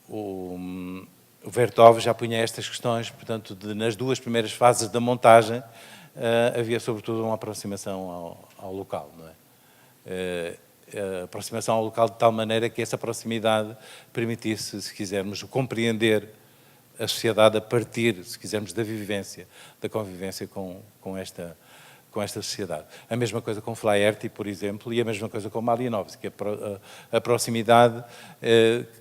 Speaker 1: O Vertov já punha estas questões, portanto, nas duas primeiras fases da montagem, havia sobretudo uma aproximação ao local, não é? Aproximação ao local de tal maneira que essa proximidade permitisse, se quisermos, compreender a sociedade a partir, se quisermos, da vivência, da convivência com esta sociedade. A mesma coisa com Flaherty, por exemplo, e a mesma coisa com Malinowski. A proximidade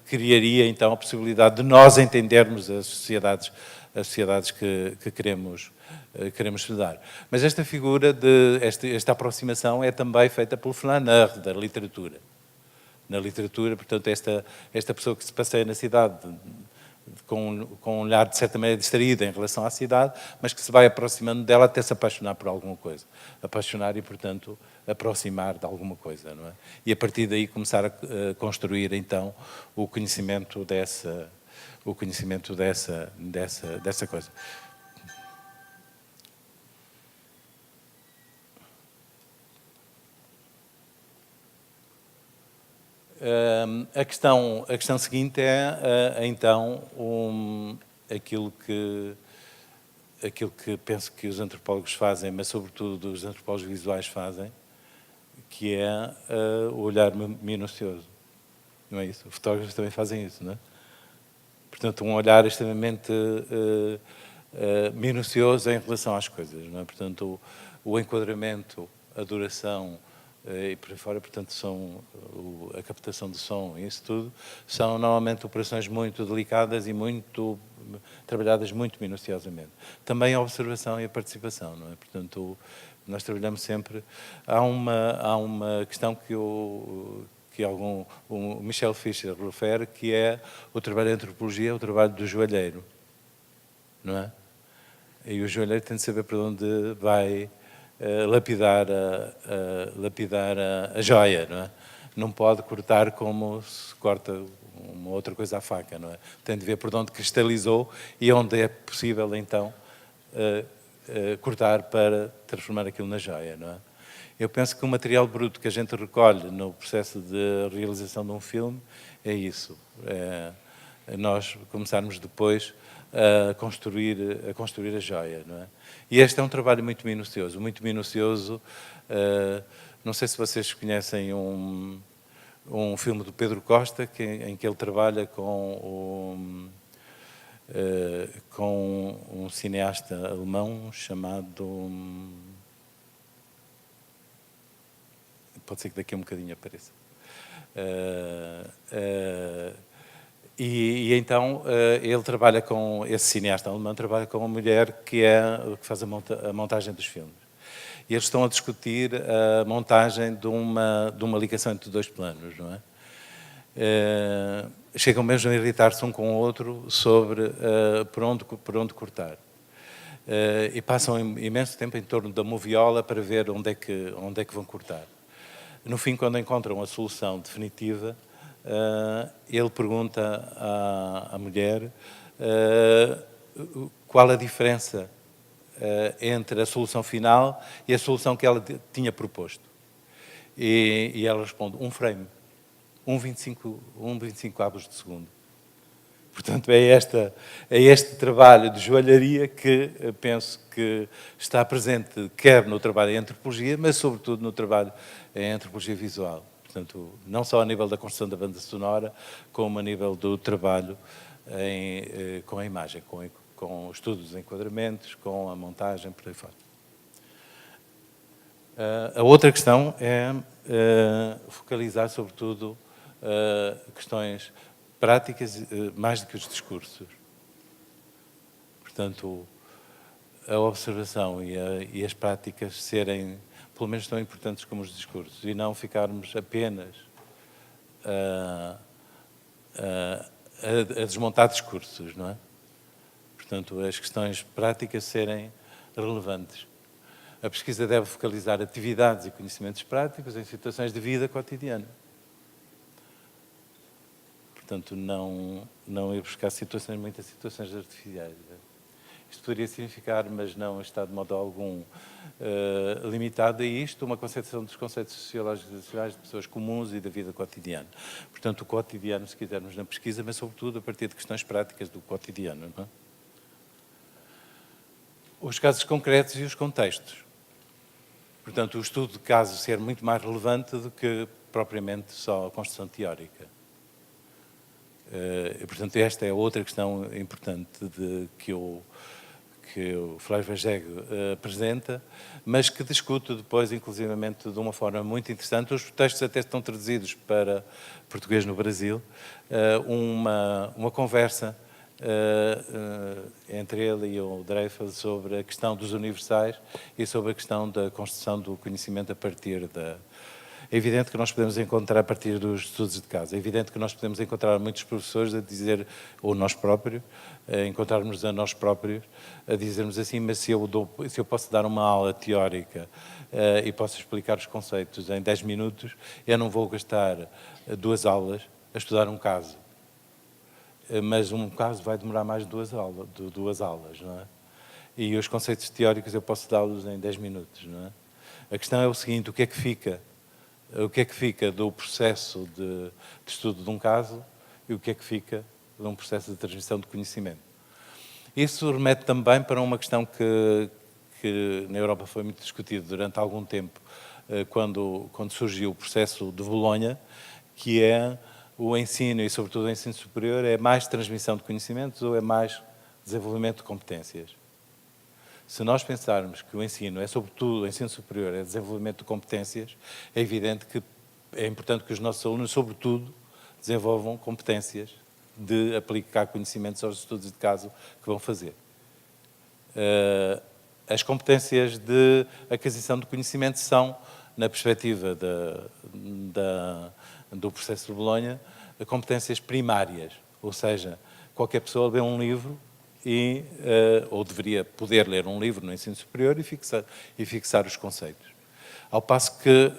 Speaker 1: criaria, então, a possibilidade de nós entendermos as sociedades que queremos estudar. Mas esta figura, esta aproximação é também feita pelo Flaneur, da literatura. Na literatura, portanto, esta pessoa que se passeia na cidade com um olhar, de certa maneira, distraído em relação à cidade, mas que se vai aproximando dela até se apaixonar por alguma coisa. Apaixonar e, portanto, aproximar de alguma coisa, não é? E, a partir daí, começar a construir, então, o conhecimento dessa coisa. A questão seguinte é, então, aquilo que penso que os antropólogos fazem, mas sobretudo os antropólogos visuais fazem, que é o olhar minucioso. Não é isso? Os fotógrafos também fazem isso, não é? Portanto, um olhar extremamente minucioso em relação às coisas, não é? Portanto, o enquadramento, a duração, e por aí fora, portanto, a captação de som e isso tudo, são normalmente operações muito delicadas e trabalhadas muito minuciosamente. Também a observação e a participação, não é? Portanto, nós trabalhamos sempre... Há uma questão que o Michel Fischer refere, que é o trabalho de antropologia, o trabalho do joalheiro, não é? E o joalheiro tem de saber para onde vai lapidar a joia, não é? Não pode cortar como se corta uma outra coisa à faca, não é? Tem de ver por onde cristalizou e onde é possível, então, cortar para transformar aquilo na joia, não é? Eu penso que o material bruto que a gente recolhe no processo de realização de um filme é isso. Nós começarmos depois a construir a joia, não é? E este é um trabalho muito minucioso. Não sei se vocês conhecem um filme do Pedro Costa, em que ele trabalha com um cineasta alemão chamado... Pode ser que daqui a um bocadinho apareça. E então ele trabalha com, esse cineasta alemão trabalha com uma mulher que faz a montagem dos filmes. E eles estão a discutir a montagem de uma ligação entre dois planos, não é? Chegam mesmo a irritar-se um com o outro sobre por onde cortar. E passam imenso tempo em torno da moviola para ver onde é que vão cortar. No fim, quando encontram a solução definitiva, ele pergunta à mulher qual a diferença entre a solução final e a solução que ela tinha proposto. E ela responde, um frame, 1,25 avos de segundo. portanto, é este trabalho de joalharia que penso que está presente quer no trabalho em antropologia, mas sobretudo no trabalho em antropologia visual. Portanto, não só a nível da construção da banda sonora, como a nível do trabalho com a imagem, com o estudo dos enquadramentos, com a montagem, por aí fora. A outra questão é focalizar, sobretudo, questões práticas, mais do que os discursos. Portanto, a observação e as práticas serem, pelo menos, tão importantes como os discursos, e não ficarmos apenas a desmontar discursos, não é? Portanto, as questões práticas serem relevantes. A pesquisa deve focalizar atividades e conhecimentos práticos em situações de vida cotidiana. Portanto, não ir buscar muitas situações artificiais. Isto poderia significar, mas não está de modo algum limitado a isto, uma concepção dos conceitos sociológicos e sociais de pessoas comuns e da vida cotidiana. Portanto, o cotidiano, se quisermos, na pesquisa, mas sobretudo a partir de questões práticas do cotidiano. Não é? Os casos concretos e os contextos. Portanto, o estudo de casos ser muito mais relevante do que propriamente só a construção teórica. Portanto, esta é outra questão importante que o Flávio Vagego apresenta, mas que discute depois, inclusivamente, de uma forma muito interessante. Os textos até estão traduzidos para português no Brasil. Uma conversa entre ele e o Dreyfus sobre a questão dos universais e sobre a questão da construção do conhecimento a partir da... É evidente que nós podemos encontrar a partir dos estudos de caso. É evidente que nós podemos encontrar muitos professores a dizer, ou nós próprios, encontrarmos a nós próprios, a dizermos assim, mas se eu posso dar uma aula teórica e posso explicar os conceitos em 10 minutos, eu não vou gastar 2 aulas a estudar um caso. Mas um caso vai demorar mais de 2 aulas, não é? E os conceitos teóricos eu posso dá-los em 10 minutos, não é? A questão é o seguinte, o que é que fica do processo de estudo de um caso e o que é que fica de um processo de transmissão de conhecimento. Isso remete também para uma questão que na Europa foi muito discutido durante algum tempo, quando surgiu o processo de Bolonha, que é o ensino, e sobretudo o ensino superior, é mais transmissão de conhecimentos ou é mais desenvolvimento de competências? Se nós pensarmos que o ensino é, sobretudo, o ensino superior é desenvolvimento de competências, é evidente que é importante que os nossos alunos, sobretudo, desenvolvam competências de aplicar conhecimentos aos estudos de caso que vão fazer. As competências de aquisição de conhecimento são, na perspectiva do processo de Bolonha, competências primárias, ou seja, qualquer pessoa lê um livro ou deveria poder ler um livro no ensino superior e fixar os conceitos. Ao passo que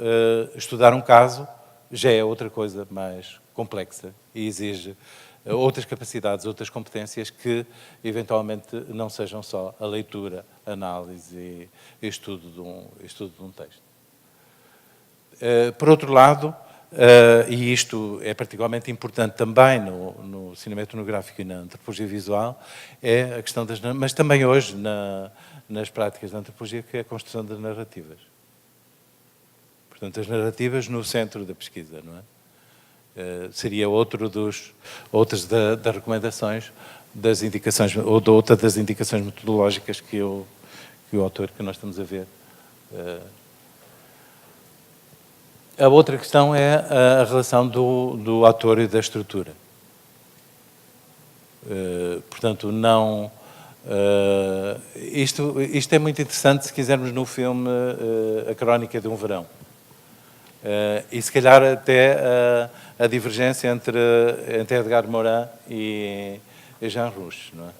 Speaker 1: estudar um caso já é outra coisa mais complexa e exige outras capacidades, outras competências que, eventualmente, não sejam só a leitura, a análise e estudo de um texto. Por outro lado, e isto é particularmente importante também no cinema etnográfico e na antropologia visual, é a questão mas também hoje nas práticas da antropologia, que é a construção das narrativas. Portanto, as narrativas no centro da pesquisa, não é? Seria outras das recomendações, das indicações, ou de outra das indicações metodológicas que o autor que nós estamos a ver. A outra questão é a relação do ator e da estrutura. Portanto, não... Isto é muito interessante se quisermos no filme A Crónica de um Verão. E se calhar até a divergência entre Edgar Morin e Jean Rouch, não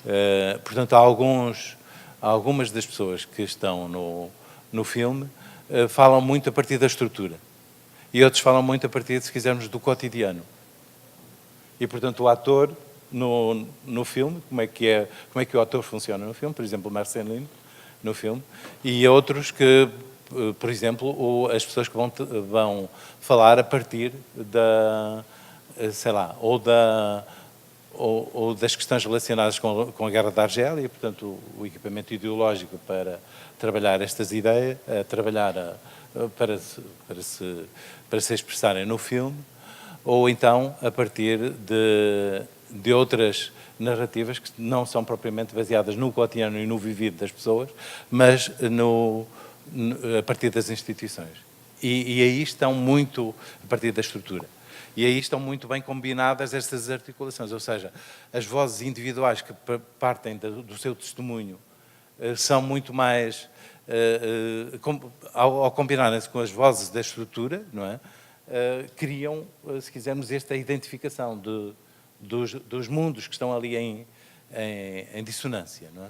Speaker 1: é? Portanto, algumas das pessoas que estão no filme falam muito a partir da estrutura e outros falam muito a partir, se quisermos, do cotidiano. E, portanto, o ator no filme, como é que o ator funciona no filme, por exemplo, Marceline no filme, e outros que, por exemplo, as pessoas que vão falar a partir da, sei lá, ou ou das questões relacionadas com a Guerra da Argélia, portanto, o equipamento ideológico para trabalhar estas ideias, para se expressarem no filme, ou então a partir de outras narrativas que não são propriamente baseadas no cotidiano e no vivido das pessoas, mas a partir das instituições. E aí estão muito, a partir da estrutura. E aí estão muito bem combinadas estas articulações, ou seja, as vozes individuais que partem do seu testemunho são muito mais, ao combinarem-se com as vozes da estrutura, não é? Criam, se quisermos, esta identificação dos mundos que estão ali em dissonância, não é?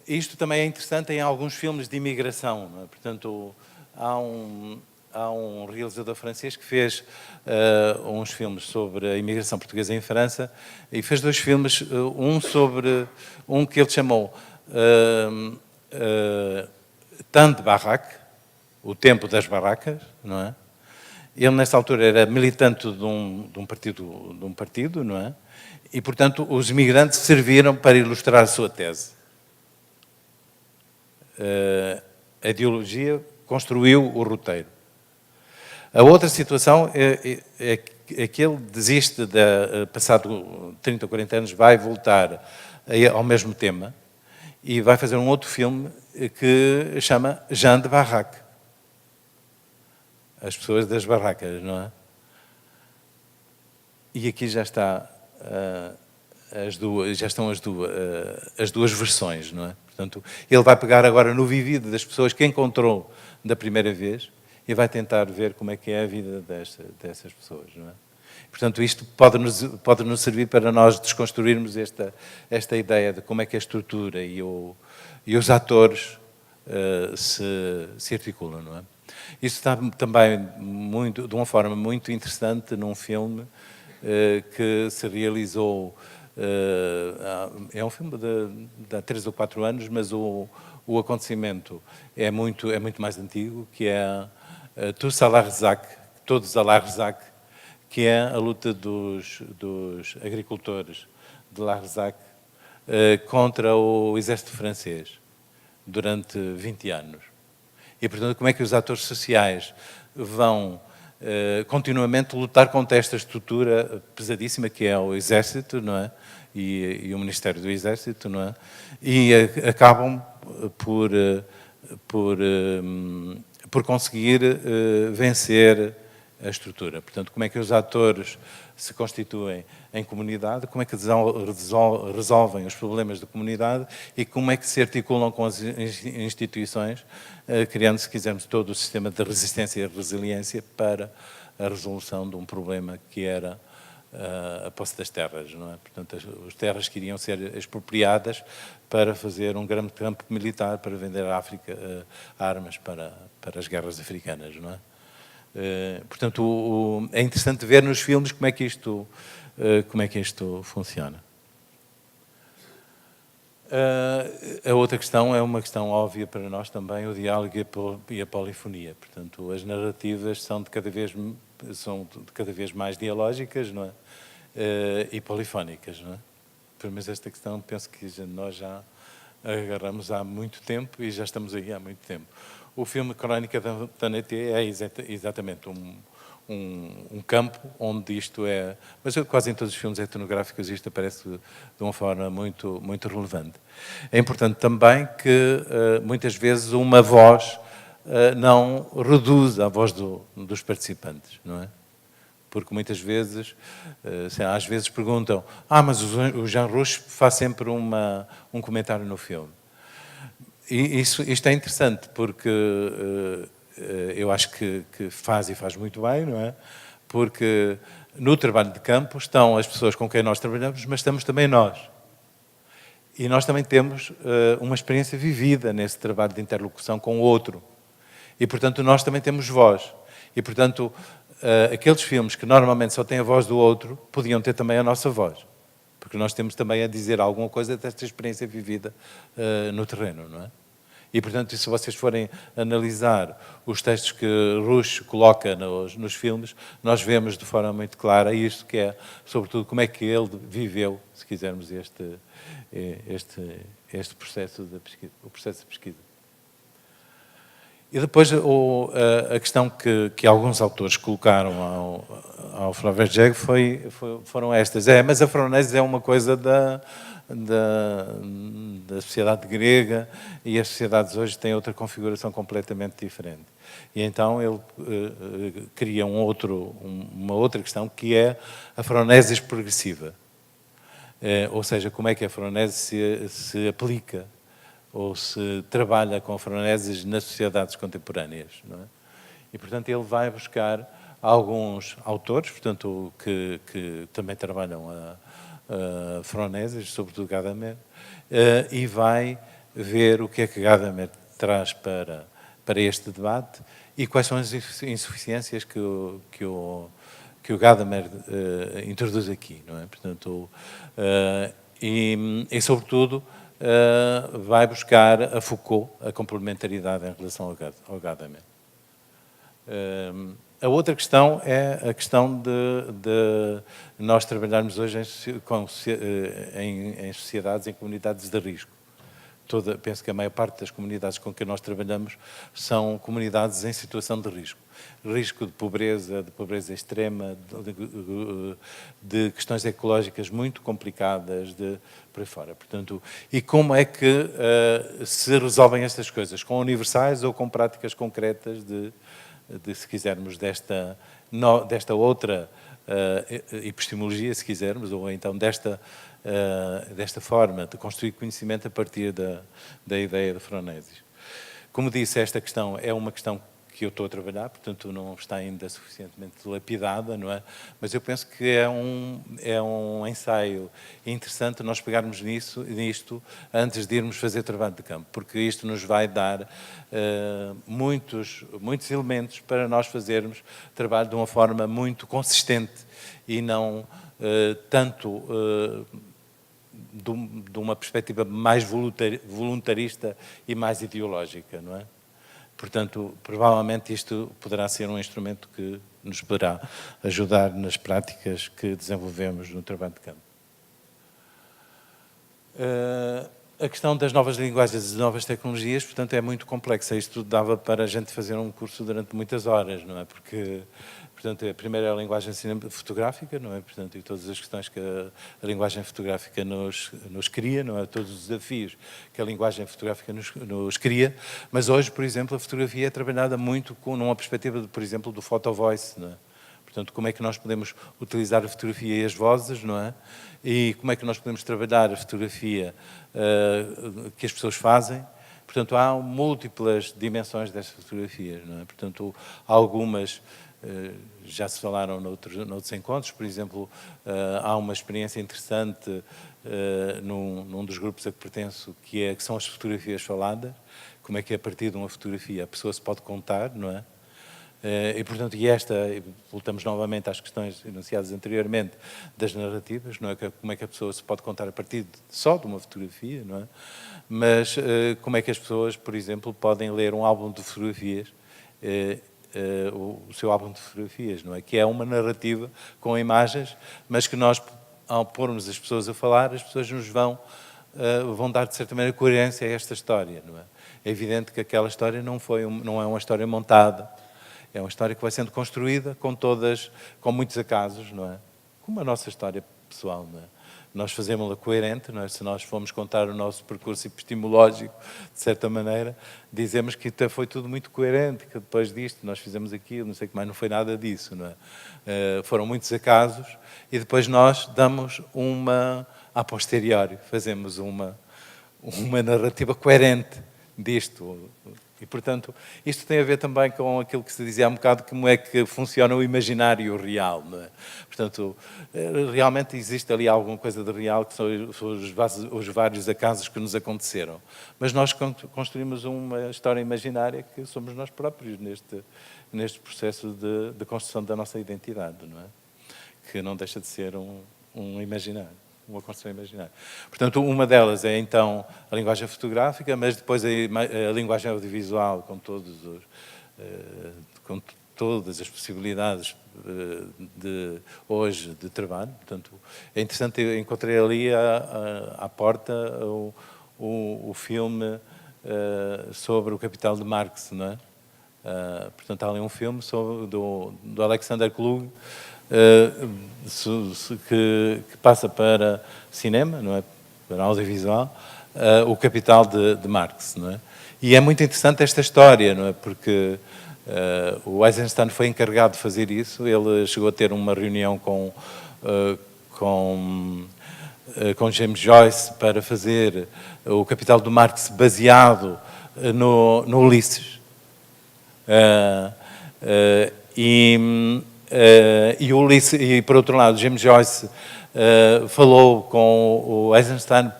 Speaker 1: Isto também é interessante em alguns filmes de imigração, não é? Portanto, há um realizador francês que fez uns filmes sobre a imigração portuguesa em França e fez 2 filmes, um que ele chamou Temps de Baraque, o tempo das barracas, não é? Ele, nessa altura, era militante de um partido, não é? E, portanto, os imigrantes serviram para ilustrar a sua tese. A ideologia construiu o roteiro. A outra situação é que ele desiste, passado 30 ou 40 anos, vai voltar ao mesmo tema e vai fazer um outro filme que chama Jean de Barraque. As pessoas das barracas, não é? E aqui já estão as duas versões, não é? Portanto, ele vai pegar agora no vivido das pessoas que encontrou da primeira vez e vai tentar ver como é que é a vida dessas pessoas, não é? Portanto, isto pode-nos servir para nós desconstruirmos esta ideia de como é que a estrutura e os atores se articulam, não é? Isso está também de uma forma muito interessante num filme que se realizou, é um filme de há 3 ou 4 anos, mas o acontecimento é muito mais antigo, que é Tous à l'Arzac, Todos à l'Arzac, que é a luta dos agricultores de l'Arzac contra o exército francês durante 20 anos. E, portanto, como é que os atores sociais vão continuamente lutar contra esta estrutura pesadíssima que é o Exército, não é? E o Ministério do Exército, não é? E acabam por conseguir vencer a estrutura. Portanto, como é que os atores se constituem em comunidade, como é que resolvem os problemas da comunidade e como é que se articulam com as instituições, criando, se quisermos, todo o sistema de resistência e resiliência para a resolução de um problema que era a posse das terras, não é? Portanto, as terras que iriam ser expropriadas para fazer um grande campo militar para vender à África armas para as guerras africanas, não é? Portanto, é interessante ver nos filmes como é que isto funciona. A outra questão é uma questão óbvia para nós também, o diálogo e a polifonia. Portanto, as narrativas são de cada vez mais dialógicas, não é? E polifónicas, não é? Mas esta questão penso que nós já agarramos há muito tempo e já estamos aí há muito tempo. O filme Crónica da Tanaté é exatamente um campo onde isto é... Mas quase em todos os filmes etnográficos isto aparece de uma forma muito, muito relevante. É importante também que, muitas vezes, uma voz não reduz a voz dos participantes, não é? Porque muitas vezes, às vezes perguntam mas o Jean Rouch faz sempre um comentário no filme. E isto é interessante porque eu acho que faz muito bem, não é? Porque no trabalho de campo estão as pessoas com quem nós trabalhamos, mas estamos também nós. E nós também temos uma experiência vivida nesse trabalho de interlocução com o outro. E, portanto, nós também temos voz. E, portanto, aqueles filmes que normalmente só têm a voz do outro, podiam ter também a nossa voz. Porque nós temos também a dizer alguma coisa desta experiência vivida no terreno, não é? E, portanto, se vocês forem analisar os textos que Rush coloca nos filmes, nós vemos de forma muito clara isto, que é, sobretudo, como é que ele viveu, se quisermos, este processo de pesquisa, o processo de pesquisa. E depois a questão que alguns autores colocaram ao Flaubert foram estas. Mas a Fronese é uma coisa da sociedade grega e as sociedades hoje têm outra configuração completamente diferente. E então ele cria uma outra questão, que é a Fronese progressiva. Ou seja, como é que a Fronese se aplica ou se trabalha com Froneses nas sociedades contemporâneas, não é? E, portanto, ele vai buscar alguns autores, portanto, que também trabalham a Froneses, sobretudo Gadamer, e vai ver o que é que Gadamer traz para este debate e quais são as insuficiências que o Gadamer introduz aqui, não é? Portanto, e sobretudo, vai buscar a Foucault, a complementaridade em relação ao Gadamer. A outra questão é a questão de nós trabalharmos hoje em sociedades, em comunidades de risco. Penso que a maior parte das comunidades com que nós trabalhamos são comunidades em situação de risco. Risco de pobreza extrema, de questões ecológicas muito complicadas, por aí fora. Portanto, e como é que se resolvem estas coisas? Com universais ou com práticas concretas se quisermos, desta outra epistemologia, se quisermos, ou então desta forma de construir conhecimento a partir da ideia de Fronesis. Como disse, esta questão é uma questão que eu estou a trabalhar, portanto não está ainda suficientemente lapidada, não é? Mas eu penso que é um ensaio interessante nós pegarmos nisto antes de irmos fazer trabalho de campo, porque isto nos vai dar muitos elementos para nós fazermos trabalho de uma forma muito consistente e não tanto de uma perspectiva mais voluntarista e mais ideológica, não é? Portanto, provavelmente isto poderá ser um instrumento que nos poderá ajudar nas práticas que desenvolvemos no trabalho de campo. A questão das novas linguagens e novas tecnologias, portanto, é muito complexa. Isto dava para a gente fazer um curso durante muitas horas, não é? Porque, portanto, a primeira é a linguagem fotográfica, não é? Portanto, e todas as questões que a linguagem fotográfica nos cria, não é? Todos os desafios que a linguagem fotográfica nos cria. Mas hoje, por exemplo, a fotografia é trabalhada muito numa perspectiva, por exemplo, do photo voice, não é? Portanto, como é que nós podemos utilizar a fotografia e as vozes, não é? E como é que nós podemos trabalhar a fotografia que as pessoas fazem. Portanto, há múltiplas dimensões destas fotografias, não é? Portanto, algumas já se falaram noutros encontros. Por exemplo, há uma experiência interessante num dos grupos a que pertenço, que são as fotografias faladas. Como é que a partir de uma fotografia a pessoa se pode contar, não é? E, portanto, voltamos novamente às questões enunciadas anteriormente das narrativas, não é? Como é que a pessoa se pode contar a partir só de uma fotografia, não é? Mas como é que as pessoas, por exemplo, podem ler um álbum de fotografias, o seu álbum de fotografias, não é? Que é uma narrativa com imagens, mas que nós, ao pormos as pessoas a falar, as pessoas nos vão dar, de certa maneira, coerência a esta história, não é? É evidente que aquela história não é uma história montada. É uma história que vai sendo construída com muitos acasos, não é? Como a nossa história pessoal, não é? Nós fazemos-la coerente, não é? Se nós formos contar o nosso percurso epistemológico, de certa maneira, dizemos que foi tudo muito coerente, que depois disto nós fizemos aquilo, não sei o que mais, não foi nada disso, não é? Foram muitos acasos e depois nós damos a posteriori, fazemos uma narrativa coerente disto. E, portanto, isto tem a ver também com aquilo que se dizia há um bocado, como é que funciona o imaginário real, não é? Portanto, realmente existe ali alguma coisa de real, que são os vários acasos que nos aconteceram. Mas nós construímos uma história imaginária que somos nós próprios neste processo de construção da nossa identidade, não é? Que não deixa de ser um imaginário. uma construção imaginária. Portanto, uma delas é, então, a linguagem fotográfica, mas depois a linguagem audiovisual, com todas as possibilidades hoje de trabalho. Portanto, é interessante, eu encontrei ali à porta o filme sobre o Capital de Marx, não é? Portanto, há ali um filme do Alexander Klug, que passa para cinema, não é? Para audiovisual, o Capital de Marx, não é? E é muito interessante esta história, não é? Porque o Eisenstein foi encarregado de fazer isso. Ele chegou a ter uma reunião com James Joyce para fazer o Capital de Marx baseado no Ulisses. E, por outro lado, James Joyce falou com o Eisenstein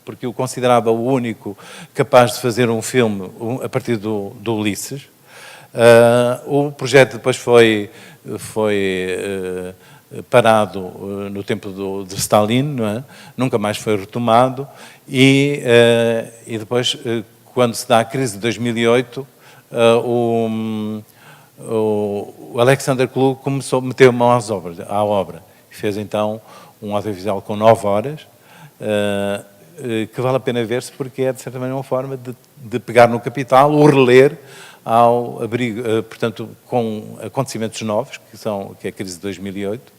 Speaker 1: porque o considerava o único capaz de fazer um filme a partir do Ulisses. O projeto depois foi parado no tempo de Stalin, não é? Nunca mais foi retomado, e depois, quando se dá a crise de 2008, o Alexander Klug meteu mão à obra, e fez então um audiovisual com 9 horas, que vale a pena ver-se porque é, de certa maneira, uma forma de pegar no Capital, o reler ao abrigo, portanto, com acontecimentos novos, que é a crise de 2008.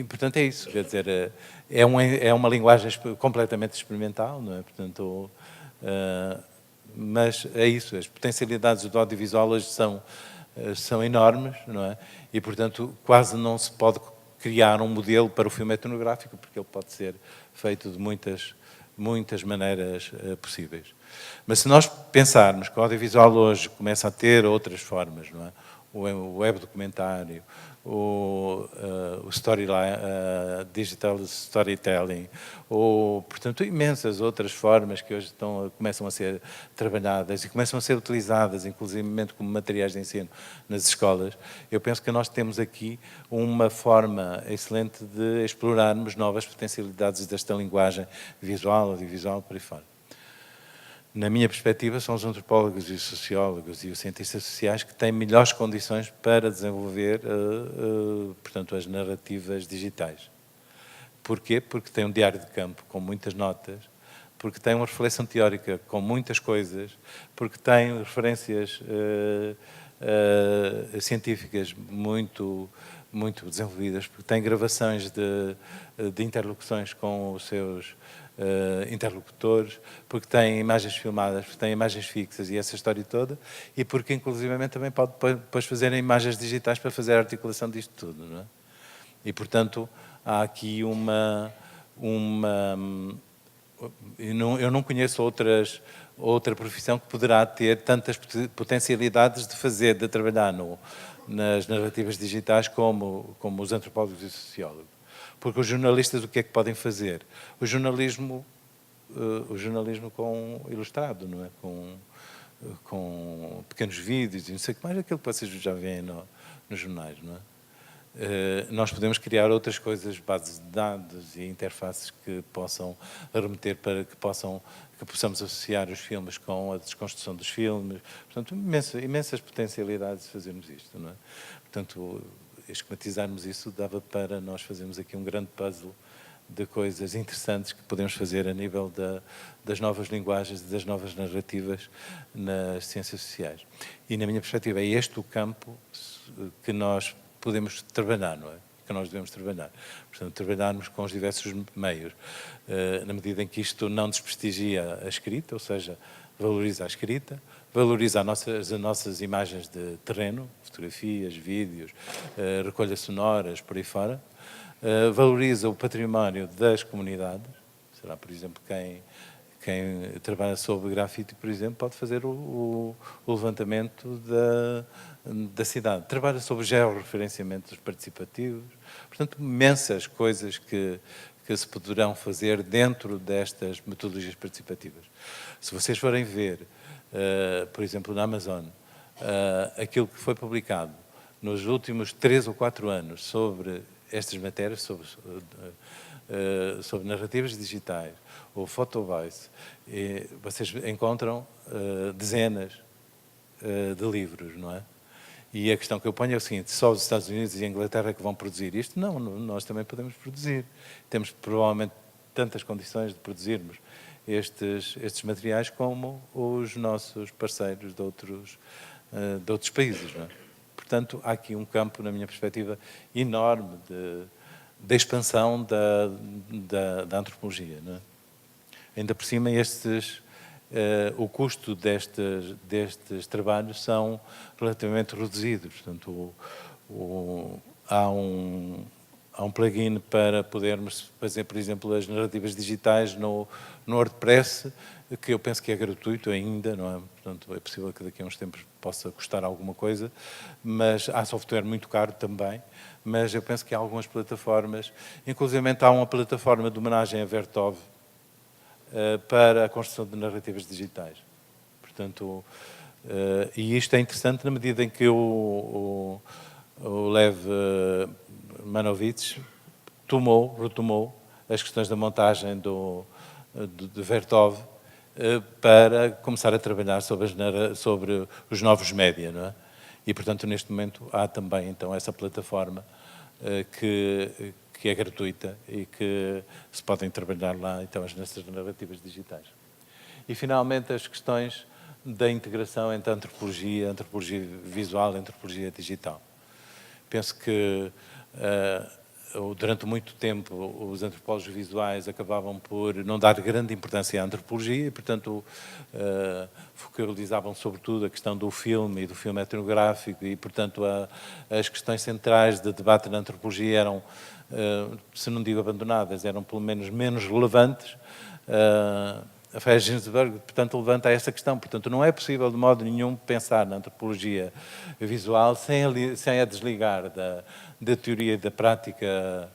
Speaker 1: Portanto, é isso. Quer dizer, é uma linguagem completamente experimental, não é? Portanto, mas é isso. As potencialidades do audiovisual hoje são enormes, não é? E, portanto, quase não se pode criar um modelo para o filme etnográfico, porque ele pode ser feito de muitas maneiras possíveis. Mas se nós pensarmos que o audiovisual hoje começa a ter outras formas, não é? O web documentário, o digital storytelling, portanto, imensas outras formas que hoje começam a ser trabalhadas e começam a ser utilizadas, inclusivamente como materiais de ensino nas escolas. Eu penso que nós temos aqui uma forma excelente de explorarmos novas potencialidades desta linguagem visual, audiovisual, por aí fora. Na minha perspectiva, são os antropólogos e os sociólogos e os cientistas sociais que têm melhores condições para desenvolver, portanto, as narrativas digitais. Porquê? Porque têm um diário de campo com muitas notas, porque têm uma reflexão teórica com muitas coisas, porque têm referências científicas muito desenvolvidas, porque têm gravações de interlocuções com os seus interlocutores, porque têm imagens filmadas, porque têm imagens fixas e essa história toda, e porque inclusivamente também pode depois fazer imagens digitais para fazer a articulação disto tudo, não é? E, portanto, há aqui eu não conheço outra profissão que poderá ter tantas potencialidades de trabalhar nas narrativas digitais como os antropólogos e sociólogos. Porque os jornalistas o que é que podem fazer? O jornalismo com ilustrado, não é? Com pequenos vídeos e não sei o que mais, aquilo que vocês já veem nos jornais, não é? Nós podemos criar outras coisas, bases de dados e interfaces que possam remeter para que possamos associar os filmes com a desconstrução dos filmes. Portanto, imensas potencialidades de fazermos isto, não é? Portanto, esquematizarmos isso dava para nós fazermos aqui um grande puzzle de coisas interessantes que podemos fazer a nível das novas linguagens e das novas narrativas nas ciências sociais. E, na minha perspectiva, é este o campo que nós podemos trabalhar, não é? Que nós devemos trabalhar. Portanto, trabalharmos com os diversos meios, na medida em que isto não desprestigia a escrita, ou seja, valoriza a escrita, valoriza as nossas imagens de terreno, fotografias, vídeos, recolhas sonoras, por aí fora, valoriza o património das comunidades. Será, por exemplo, quem trabalha sobre grafite, por exemplo, pode fazer o levantamento da cidade. Trabalha sobre georreferenciamentos participativos. Portanto, imensas coisas que se poderão fazer dentro destas metodologias participativas. Se vocês forem ver, por exemplo, na Amazon, aquilo que foi publicado nos últimos 3 ou 4 anos sobre estas matérias sobre narrativas digitais ou Photovoice, vocês encontram dezenas de livros, não é? E a questão que eu ponho é o seguinte: só os Estados Unidos e a Inglaterra é que vão produzir isto? Não, nós também podemos produzir. Temos provavelmente tantas condições de produzirmos estes materiais como os nossos parceiros de outros países, não é? Portanto, há aqui um campo, na minha perspectiva, enorme de expansão da antropologia, não é? Ainda por cima, o custo destes trabalhos são relativamente reduzidos. Portanto, há um plugin para podermos fazer, por exemplo, as narrativas digitais no WordPress, que eu penso que é gratuito ainda, não é? Portanto, é possível que daqui a uns tempos possa custar alguma coisa, mas há software muito caro também, mas eu penso que há algumas plataformas, inclusive há uma plataforma de homenagem a Vertov, para a construção de narrativas digitais. Portanto, e isto é interessante na medida em que o Lev Manovich retomou as questões da montagem de Vertov para começar a trabalhar sobre os novos média, não é? E, portanto, neste momento há também, então, essa plataforma que é gratuita e que se podem trabalhar lá, então, nessas narrativas digitais. E, finalmente, as questões da integração entre a antropologia visual e a antropologia digital. Penso que, durante muito tempo, os antropólogos visuais acabavam por não dar grande importância à antropologia e, portanto, focalizavam sobretudo a questão do filme e do filme etnográfico e, portanto, as questões centrais de debate na antropologia eram, se não digo abandonadas, eram pelo menos menos relevantes. A Freya Ginsberg, portanto, levanta essa questão. Portanto, não é possível de modo nenhum pensar na antropologia visual sem a desligar da teoria e da prática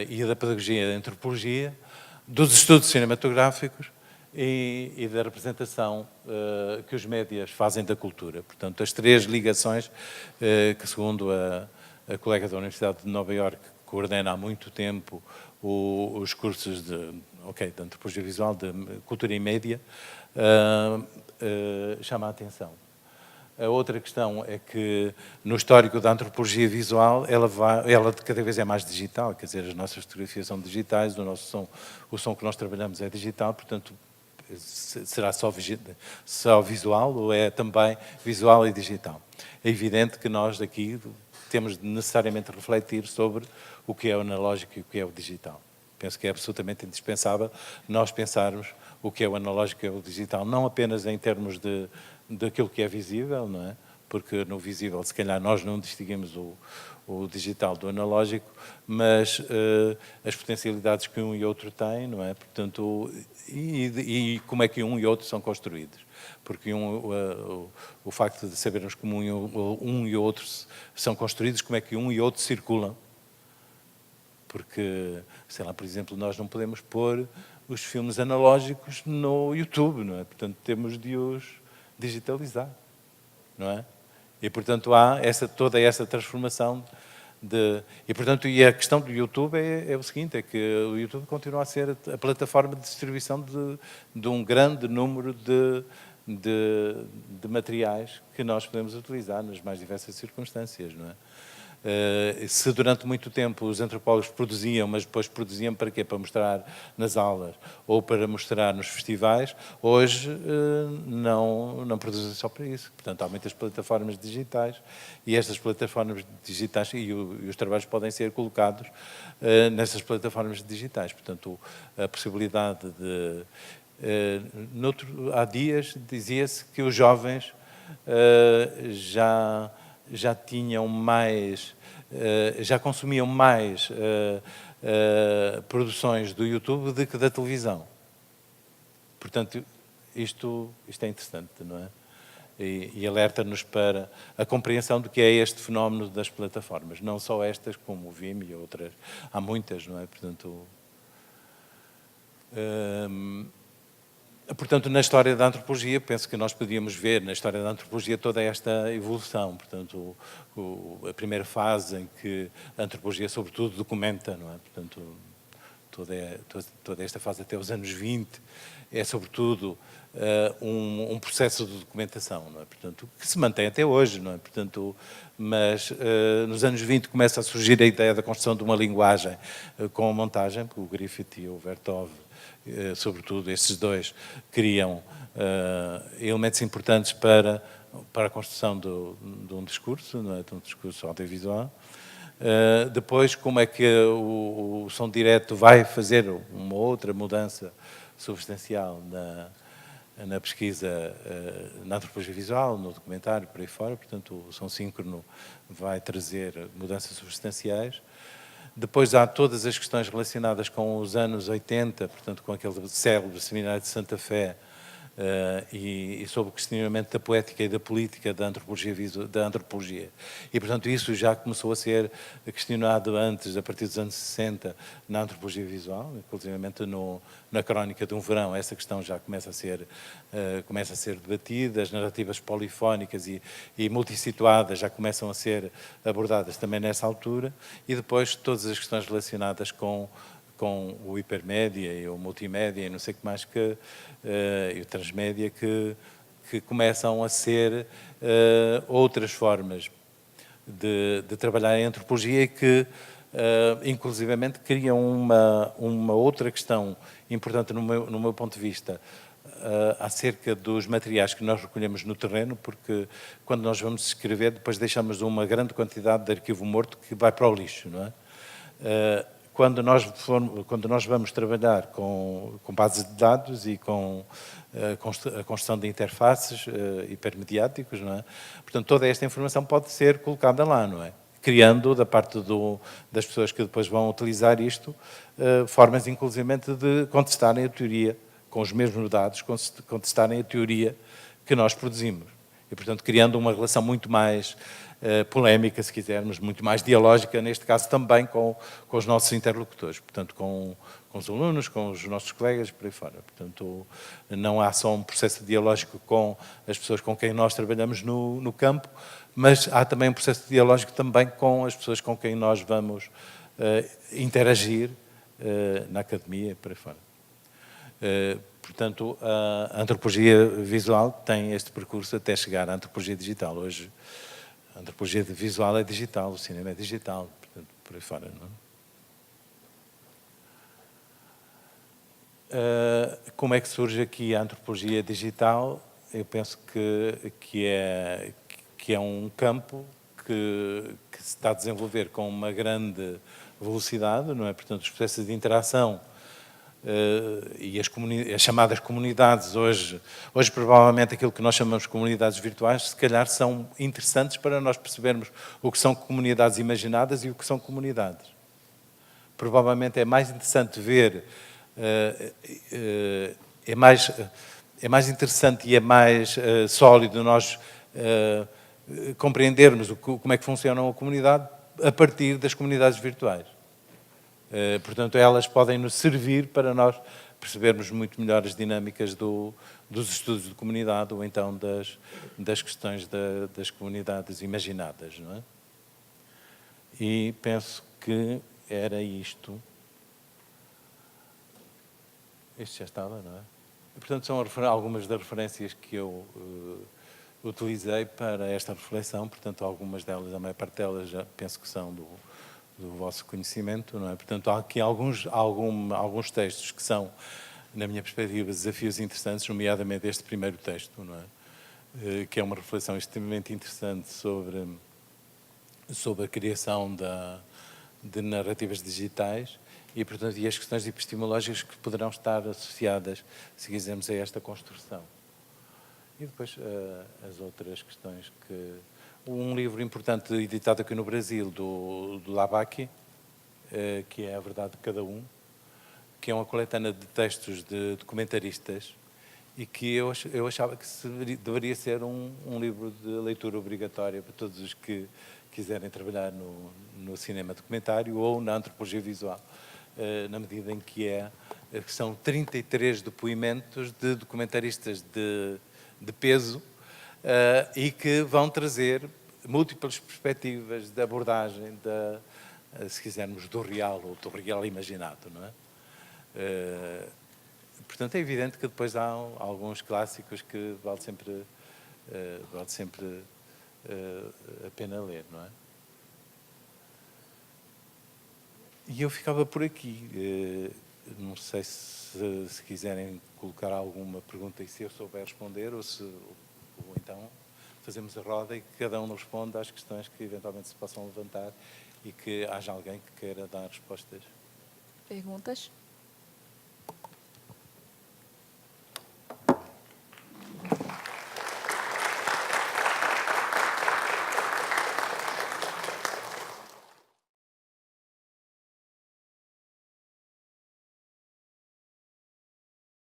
Speaker 1: e da pedagogia da antropologia, dos estudos cinematográficos e da representação que os médias fazem da cultura. Portanto, as três ligações que, segundo a colega da Universidade de Nova Iorque, que coordena há muito tempo os cursos de antropologia visual, de cultura e média, chama a atenção. A outra questão é que, no histórico da antropologia visual, ela cada vez é mais digital, quer dizer, as nossas fotografias são digitais, o som que nós trabalhamos é digital, portanto, será só visual ou é também visual e digital? É evidente que nós aqui temos de necessariamente refletir sobre o que é o analógico e o que é o digital. Penso que é absolutamente indispensável nós pensarmos o que é o analógico e o digital, não apenas em termos daquilo que é visível, não é? Porque no visível, se calhar, nós não distinguimos o digital do analógico, mas as potencialidades que um e outro têm, não é? Portanto, e como é que um e outro são construídos. Porque o facto de sabermos como um e outro são construídos, como é que um e outro circulam. Porque, sei lá, por exemplo, nós não podemos pôr os filmes analógicos no YouTube, não é? Portanto, temos de os digitalizar, não é? E, portanto, há toda essa transformação E, portanto, a questão do YouTube é o seguinte, é que o YouTube continua a ser a plataforma de distribuição de um grande número de materiais que nós podemos utilizar nas mais diversas circunstâncias, não é? Se durante muito tempo os antropólogos produziam, mas depois produziam para quê? Para mostrar nas aulas ou para mostrar nos festivais, hoje não produzem só para isso. Portanto, há muitas plataformas digitais e estas plataformas digitais e os trabalhos podem ser colocados nessas plataformas digitais. Portanto, a possibilidade de... há dias dizia-se que os jovens já tinham mais, já consumiam mais produções do YouTube do que da televisão. Portanto, isto é interessante, não é? E alerta-nos para a compreensão do que é este fenómeno das plataformas. Não só estas, como o Vimeo e outras. Há muitas, não é? Portanto... Portanto, na história da antropologia, penso que nós podíamos ver na história da antropologia toda esta evolução. Portanto, a primeira fase em que a antropologia, sobretudo, documenta, não é? Portanto, toda esta fase até os anos 20 é, sobretudo, um processo de documentação, não é? Portanto, que se mantém até hoje, não é? Portanto, mas nos anos 20 começa a surgir a ideia da construção de uma linguagem com a montagem, porque o Griffith e o Vertov, sobretudo esses dois, criam elementos importantes para a construção de um discurso, não é? De um discurso audiovisual. Depois, como é que o som direto vai fazer uma outra mudança substancial na pesquisa, na antropologia visual, no documentário, por aí fora. Portanto, o som síncrono vai trazer mudanças substanciais. Depois há todas as questões relacionadas com os anos 80, portanto, com aquele célebre seminário de Santa Fé, e sobre o questionamento da poética e da política da antropologia. E, portanto, isso já começou a ser questionado antes, a partir dos anos 60, na antropologia visual, inclusive na Crónica de um Verão, essa questão já começa a ser debatida, as narrativas polifónicas e multissituadas já começam a ser abordadas também nessa altura, e depois todas as questões relacionadas com o hipermédia e o multimédia e não sei o que mais, e o transmédia, que começam a ser outras formas de trabalhar em antropologia e que, inclusivamente, criam uma outra questão importante no meu ponto de vista, acerca dos materiais que nós recolhemos no terreno, porque quando nós vamos escrever, depois deixamos uma grande quantidade de arquivo morto que vai para o lixo, não é? Quando nós vamos trabalhar com bases de dados e com a construção de interfaces hipermediáticos, não é? Portanto, toda esta informação pode ser colocada lá, não é? Criando, da parte das pessoas que depois vão utilizar isto, formas, inclusivamente, de contestarem a teoria, com os mesmos dados, contestarem a teoria que nós produzimos. E, portanto, criando uma relação muito mais polémica, se quisermos, muito mais dialógica, neste caso também com os nossos interlocutores, portanto, com os alunos, com os nossos colegas, por aí fora. Portanto, não há só um processo dialógico com as pessoas com quem nós trabalhamos no campo, mas há também um processo dialógico também com as pessoas com quem nós vamos interagir na academia, por aí fora. Portanto, a antropologia visual tem este percurso até chegar à antropologia digital. Hoje, a antropologia visual é digital, o cinema é digital, portanto, por aí fora, não é? Como é que surge aqui a antropologia digital? Eu penso que é um campo que se está a desenvolver com uma grande velocidade, não é? Portanto, os processos de interação e as chamadas comunidades hoje provavelmente aquilo que nós chamamos de comunidades virtuais, se calhar são interessantes para nós percebermos o que são comunidades imaginadas e o que são comunidades. Provavelmente é mais interessante ver, é mais interessante e é mais sólido nós compreendermos como é que funciona uma comunidade a partir das comunidades virtuais. Portanto, elas podem nos servir para nós percebermos muito melhor as dinâmicas dos estudos de comunidade ou então das questões das comunidades imaginadas, não é? E penso que era isto. Este já estava, não é? E, portanto, são algumas das referências que eu utilizei para esta reflexão, portanto, algumas delas, a maior parte delas, já penso que são do vosso conhecimento, não é? Portanto, há aqui alguns textos que são, na minha perspectiva, desafios interessantes, nomeadamente este primeiro texto, não é? Que é uma reflexão extremamente interessante sobre a criação de narrativas digitais e, portanto, as questões epistemológicas que poderão estar associadas, se quisermos, a esta construção. E depois as outras questões que... Um livro importante editado aqui no Brasil, do Labaque, que é A Verdade de Cada Um, que é uma coletânea de textos de documentaristas e que eu achava que deveria ser um livro de leitura obrigatória para todos os que quiserem trabalhar no cinema documentário ou na antropologia visual, na medida em que é que são 33 depoimentos de documentaristas de peso e que vão trazer múltiplas perspectivas de abordagem, se quisermos, do real ou do real imaginado, não é? Portanto, é evidente que depois há alguns clássicos que vale sempre a pena ler, não é? E eu ficava por aqui. Não sei se quiserem colocar alguma pergunta e se eu souber responder, ou então fazemos a roda e que cada um responda às questões que eventualmente se possam levantar e que haja alguém que queira dar respostas.
Speaker 2: Perguntas?